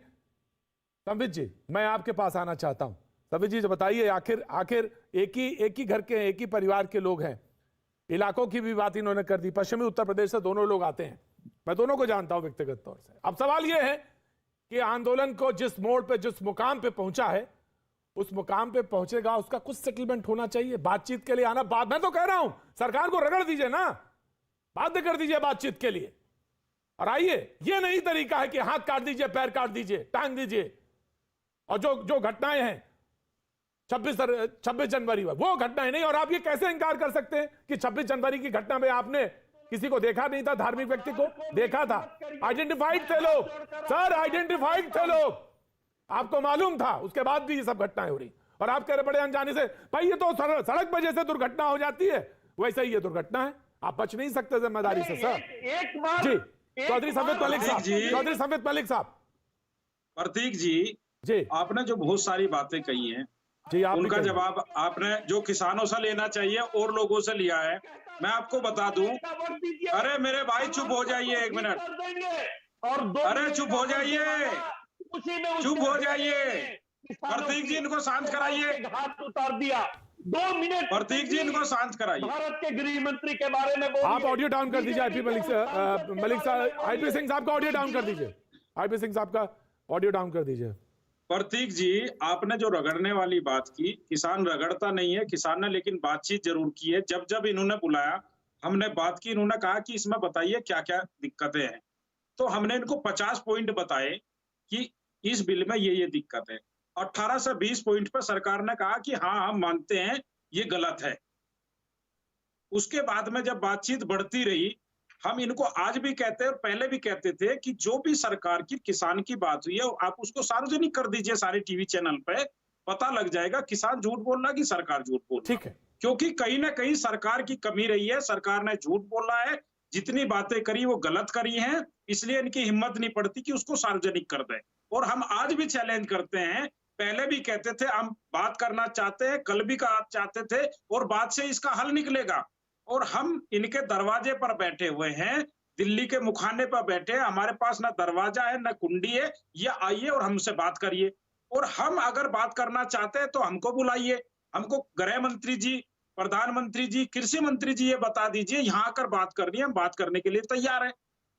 संबित जी, मैं आपके पास आना चाहता हूं। संबित जी बताइए, आखिर एक ही घर के, एक ही परिवार के लोग हैं। इलाकों की भी बात इन्होंने कर दी, पश्चिमी उत्तर प्रदेश से दोनों लोग आते हैं, मैं दोनों को जानता हूं व्यक्तिगत तौर से। अब सवाल यह है कि आंदोलन को जिस मोड़ पे, जिस मुकाम पे पहुंचा है, उस मुकाम पे पहुंचेगा उसका कुछ सेटलमेंट होना चाहिए, बातचीत के लिए आना। बात मैं तो कह रहा हूं सरकार को रगड़ दीजिए ना, बाध्य कर दीजिए बातचीत के लिए। और आइए, ये नहीं तरीका है कि हाथ काट दीजिए, पैर काट दीजिए, टांग दीजिए। और जो घटनाएं हैं 26 जनवरी में, वो घटनाएं नहीं। और आप ये कैसे इंकार कर सकते हैं कि 26 जनवरी की घटना में आपने किसी को देखा नहीं था? धार्मिक व्यक्ति को देखा था, आइडेंटिफाइड थे लोग सर, आइडेंटिफाइड थे लोग, आपको मालूम था। उसके बाद भी ये सब घटनाएं हो रही और आप कह रहे बड़े अनजाने से। भाई ये तो सड़क वजह से दुर्घटना हो जाती है, वैसे ही ये दुर्घटना है, आप बच नहीं सकते जिम्मेदारी से सर। जी चौधरी सफेद मलिक साहब, चौधरी सफेद मलिक साहब।
प्रतीक जी, आपने जो बहुत सारी बातें कही हैं
जी,
उनका जवाब आपने जो किसानों से लेना चाहिए और लोगों से लिया है। मैं आपको बता दूं, अरे मेरे भाई चुप हो जाइए एक मिनट, अरे चुप हो जाइए, चुप हो जाइए। प्रतीक जी इनको शांत कराइए,
हाथ उतार दिया। 2 मिनट
प्रतीक जी इनको शांत कराइए।
भारत के गृह मंत्री के बारे में
आप ऑडियो डाउन कर दीजिए। आईपी मलिक साहब, आईपी सिंह साहब का ऑडियो डाउन कर दीजिए। आईपी सिंह साहब का ऑडियो डाउन कर दीजिए।
प्रतीक जी, आपने जो रगड़ने वाली बात की, किसान रगड़ता नहीं है, किसान ने लेकिन बातचीत जरूर की है। जब जब इन्होंने बुलाया, हमने बात की, इन्होंने कहा कि इसमें बताइए क्या क्या दिक्कतें हैं। तो हमने इनको 50 पॉइंट बताए कि इस बिल में ये दिक्कत है। 18 से 20 पॉइंट पर सरकार ने कहा कि हाँ हम मानते हैं ये गलत है। उसके बाद में जब बातचीत बढ़ती रही, हम इनको आज भी कहते हैं और पहले भी कहते थे कि जो भी सरकार की किसान की बात हुई है आप उसको सार्वजनिक कर दीजिए सारे टीवी चैनल पे, पता लग जाएगा किसान झूठ बोल रहा है कि सरकार झूठ बोल रही है।
ठीक है,
क्योंकि कहीं ना कहीं सरकार की कमी रही है, सरकार ने झूठ बोला है, जितनी बातें करी वो गलत करी हैं, इसलिए इनकी हिम्मत नहीं पड़ती कि उसको सार्वजनिक कर दें। और हम आज भी चैलेंज करते हैं, पहले भी कहते थे हम बात करना चाहते हैं, कल भी चाहते थे और बात से इसका हल निकलेगा। और हम इनके दरवाजे पर बैठे हुए हैं, दिल्ली के मुखाने पर बैठे हैं, हमारे पास ना दरवाजा है ना कुंडी है, ये आइए और हमसे बात करिए। और हम अगर बात करना चाहते हैं तो हमको बुलाइए, हमको गृह मंत्री जी, प्रधानमंत्री जी, कृषि मंत्री जी ये बता दीजिए यहाँ आकर बात करनी है, हम बात करने के लिए तैयार है।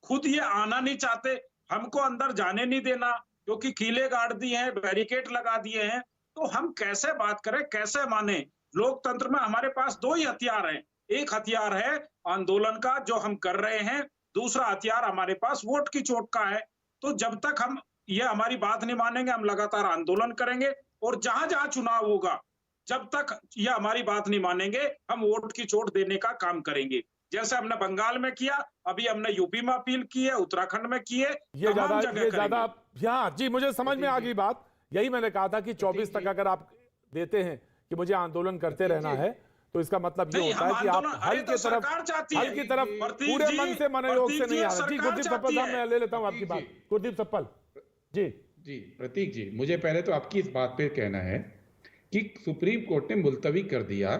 खुद ये आना नहीं चाहते, हमको अंदर जाने नहीं देना, क्योंकि कीले गाड़ दिए हैं, बैरिकेड लगा दिए हैं। तो हम कैसे बात करें, कैसे माने? लोकतंत्र में हमारे पास 2 ही हथियार हैं। एक हथियार है आंदोलन का जो हम कर रहे हैं, दूसरा हथियार हमारे पास वोट की चोट का है। तो जब तक हम ये हमारी बात नहीं मानेंगे, हम लगातार आंदोलन करेंगे और जहां जहां चुनाव होगा, जब तक ये हमारी बात नहीं मानेंगे, हम वोट की चोट देने का काम करेंगे। जैसे हमने बंगाल में किया, अभी हमने यूपी में अपील की है, उत्तराखंड में की है,
ये ज्यादा जी मुझे समझ में आ गई बात। यही मैंने कहा था कि 24 तक अगर आप देते हैं कि मुझे आंदोलन करते रहना है, तो इसका मतलब ये होता है कि आप हल की तरफ पूरे मन से मनोयोग से नहीं आ रहे। जी गुरदीप सप्पल साहब, मैं ले लेता हूं आपकी बात। गुरदीप सप्पल जी
प्रतीक जी, मुझे पहले तो आपकी इस बात पे कहना है कि सुप्रीम कोर्ट ने मुलतवी कर दिया,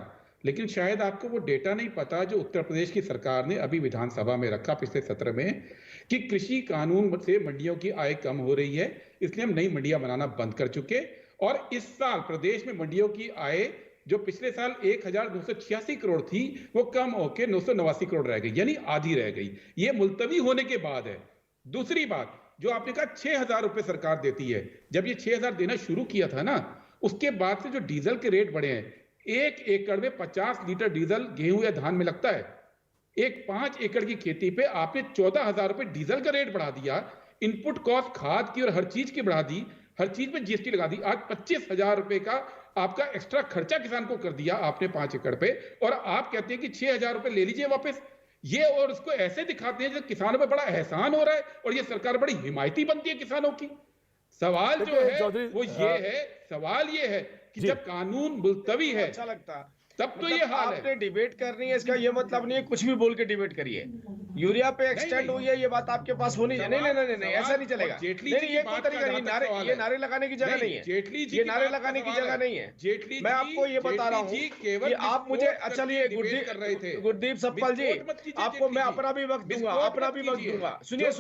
लेकिन शायद आपको वो डेटा नहीं पता जो उत्तर प्रदेश की सरकार ने अभी विधानसभा में रखा पिछले सत्र में, कि कृषि कानून से मंडियों की आय कम हो रही है, इसलिए हम नई मंडियां बनाना बंद कर चुके। और इस साल प्रदेश में मंडियों की आय जो पिछले साल 1986 करोड़ थी, वो कम होकर 989 करोड़ रह गई, यानी आधी रह गई। ये मुलतवी होने के बाद है। दूसरी बात, जो आपने कहा 6,000 रुपए सरकार देती है, जब ये 6,000 देना शुरू किया था ना, उसके बाद से जो डीजल के रेट बढ़े हैं, 1 एकड़ में 50 लीटर डीजल गेहूं या धान में लगता है। एक 5 एकड़ की खेती पे आपने 14,000 रुपए डीजल का रेट बढ़ा दिया, इनपुट कॉस्ट खाद की और हर चीज की बढ़ा दी, हर चीज पे जीएसटी लगा दी। आज 25,000 रुपए का आपका एक्स्ट्रा खर्चा किसान को कर दिया आपने 5 एकड़ पे, और आप कहते हैं कि 6,000 रुपए ले लीजिए वापस। ये और उसको ऐसे दिखाते हैं जैसे किसानों पे बड़ा एहसान हो रहा है और ये सरकार बड़ी हिमायती बनती है किसानों की। सवाल जो है वो ये है, सवाल ये है कि जब कानून मुलतवी है,
अच्छा लगता
तब तो ये हाल
आपने
है।
डिबेट करनी है, इसका ये मतलब नहीं है कुछ भी बोल के डिबेट करिए। यूरिया पे एक्सटेंड हुई है, ये बात आपके पास होनी चाहिए। नहीं, ऐसा नहीं चलेगा। नहीं, ये कोई तरीका नहीं, ये नारे लगाने की जगह नहीं है,
जेटली जी
ये नारे लगाने की जगह नहीं है।
जेटली
मैं आपको ये बता रहा हूँ कि आप मुझे, चलिए गुरदीप सप्पल जी, आपको मैं अपना भी वक्त दूंगा, सुनिए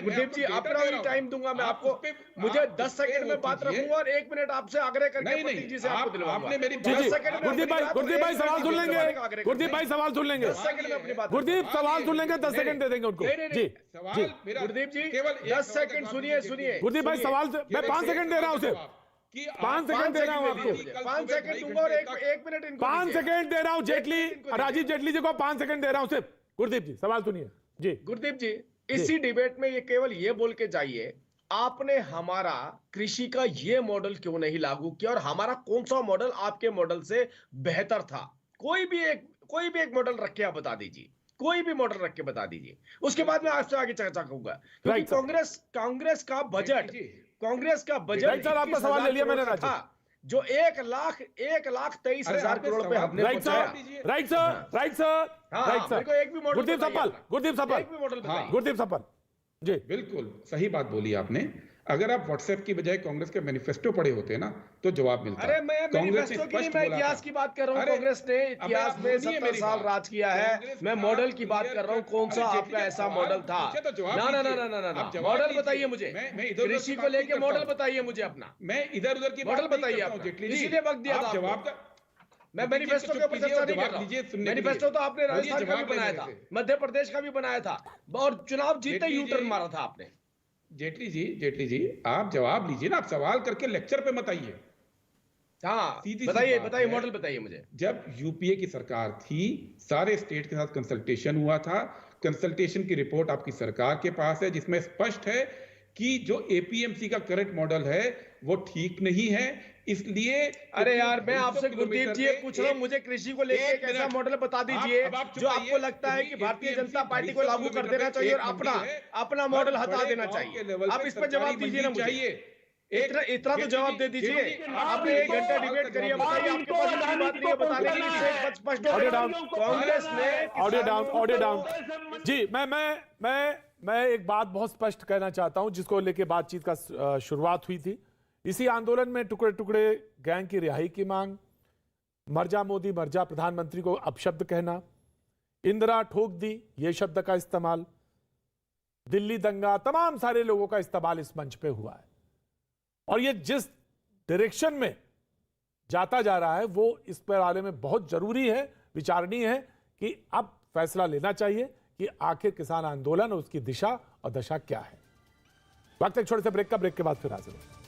गुरदीप जी, अपना भी टाइम दूंगा मैं आपको। मुझे 10 सेकंड में बात रखूंगा और 1 मिनट आपसे आग्रह करके प्रतीक जी से आपको दिलवाऊंगा।
गुरदीप भाई सवाल सुन लेंगे, गुरदीप भाई सवाल सुन लेंगे,
10 सेकंड में अपनी बात,
गुरदीप सवाल सुन लेंगे, 10 सेकंड दे देंगे उनको। जी
सवाल मेरा
गुरदीप जी केवल 10 सेकंड सुनिए।
गुरदीप भाई सवाल, मैं 5 सेकंड दे रहा हूं उसे,
कि
5 सेकंड दे रहा हूं आपको,
5 सेकंड दूंगा और एक मिनट इनको
5
दीजिए।
सेकंड दे रहा हूं जेटली,
इनको दीजिए।
राजीव जेटली जी को 5 सेकंड दे रहा हूं सिर्फ। गुरदीप जी सवाल सुनिए जी।
गुरदीप जी, इसी डिबेट में ये केवल ये बोल के जाइए, आपने हमारा कृषि का ये मॉडल क्यों नहीं लागू किया और हमारा कौन सा मॉडल आपके मॉडल से बेहतर था? कोई भी एक मॉडल रख के आप बता दीजिए, कोई भी मॉडल रख के बता दीजिए, उसके बाद मैं आपसे आगे चर्चा करूंगा। क्योंकि
Right, sir.
कांग्रेस का बजट
Right, sir, आपका सवाल ले लिया मैंने, राजीव।
था, जो 1,23,000 करोड़ पे हमने
राइट
पहुंचाया।
Sir, right sir, right sir,
हाँ,
राइट सर।
मेरे को एक भी मॉडल
गुरदीप
बताइए
सपल,
अपना।
गुरदीप सपल,
एक भी मॉडल बताइए।
गुरदीप सपल जी।
बिल्कुल सही बात बोली आपने। अगर आप व्हाट्सएप की बजाय कांग्रेस के मैनिफेस्टो पढ़े होते ना तो जवाब मिलता।
अरे मैं
कांग्रेस ने
मैनिफेस्टो की नहीं,
स्पष्ट
मैं
बोला
इतिहास
था।
की बात कर रहा हूँ।
अरे,
कांग्रेस ने
अबे
इतिहास
आप
में
सुनिए
70
मेरी
साल
बात।
राज किया है।
कांग्रेस
मैं
का
मॉडल की बात
clear
कर रहा हूँ,
cut-
कौन सा
अरे
आपका
जेटली,
ऐसा
सवाल
मॉडल था?
पूछे तो जवाब
ना ना ना
दीजिए।
ना ना ना,
आप जवाब
मॉडल
दीजिए।
बताइए मुझे।
मैं इधर-उधर
कृषि
की
को
बात नहीं
लेके
करता
मॉडल
हूं।
बताइए मुझे अपना।
मैं इधर उधर की
मॉडल
बात नहीं
बताइए
करता हूं,
अपना।
जेटली जी।
इसीलिए वक्त दिया
आप
था आपको।
जवाब का
मैं मैनिफेस्टो के ऊपर चर्चा नहीं कर रहा
लीजिए
हूँ।
सुनने के लिए।
मैनिफेस्टो तो आपने
बोलिए,
राजस्थान का भी
जवाब लेने
बनाया था,
से।
मध्य प्रदेश का भी बनाया था, और चुनाव जीते
जेटली
यू टर्न
जी-
मारा था आपने।
जेटली जी आप जवाब लीजिए ना, आप सवाल करके लेक्चर पे मत आइए।
हाँ
सीधी सी
बताइए
बात
बताइए,
है।
मॉडल बताइए मुझे।
जब यूपीए की सरकार थी, सारे स्टेट के साथ कंसल्टेशन हुआ था। कंसल्टेशन की रिपोर्ट आपकी सरकार के पास है, जिसमें स्पष्ट है कि जो एपीएमसी का करंट मॉडल है वो ठीक नहीं है। इसलिए
अरे यार, मैं
250
आपसे गुरदीप
किलोमीटर
जी
पे
पूछ रहा हूँ, मुझे कृषि को लेके एक ऐसा
मिनट।
मॉडल बता दीजिए
अब आप चुप
जो आपको
रहिए।
लगता है कि भारतीय
APMC
जनता पार्टी को
250
लागू कर
किलोमीटर
देना
पे
चाहिए और
एक
अपना
मंडी है।
अपना मॉडल
हर
हटा
बड़े
देना
गांव के
चाहिए।
लेवल
आप
पे
इस पर जवाब
सरकारी
दीजिए ना
मंडी
मुझे।
चाहिए।
इतना तो जवाब दे दीजिए। आपने 1 घंटा डिबेट करिए, बताइए आपके पास इतनी बात नहीं है बताने की, इससे स्पष्ट हो
ऑडियो
गया।
डाउन,
कांग्रेस ने
ऑडियो डाउन,
किसानों
ऑडियो
को-
डाउन जी। मैं एक बात बहुत स्पष्ट कहना चाहता हूं, जिसको लेके बातचीत का शुरुआत हुई थी। इसी आंदोलन में टुकड़े टुकड़े गैंग की रिहाई की मांग, मर्जा मोदी मर्जा प्रधानमंत्री को अपशब्द कहना, इंदिरा ठोक दी ये शब्द का इस्तेमाल, दिल्ली दंगा, तमाम सारे लोगों का इस्तेमाल इस मंच पे हुआ है। और ये जिस डायरेक्शन में जाता जा रहा है वो इस पर आने में बहुत जरूरी है, विचारणीय है कि अब फैसला लेना चाहिए कि आखिर किसान आंदोलन और उसकी दिशा और दशा क्या है। वक्त एक छोटे से ब्रेक का, ब्रेक के बाद फिर हाजिर होंगे।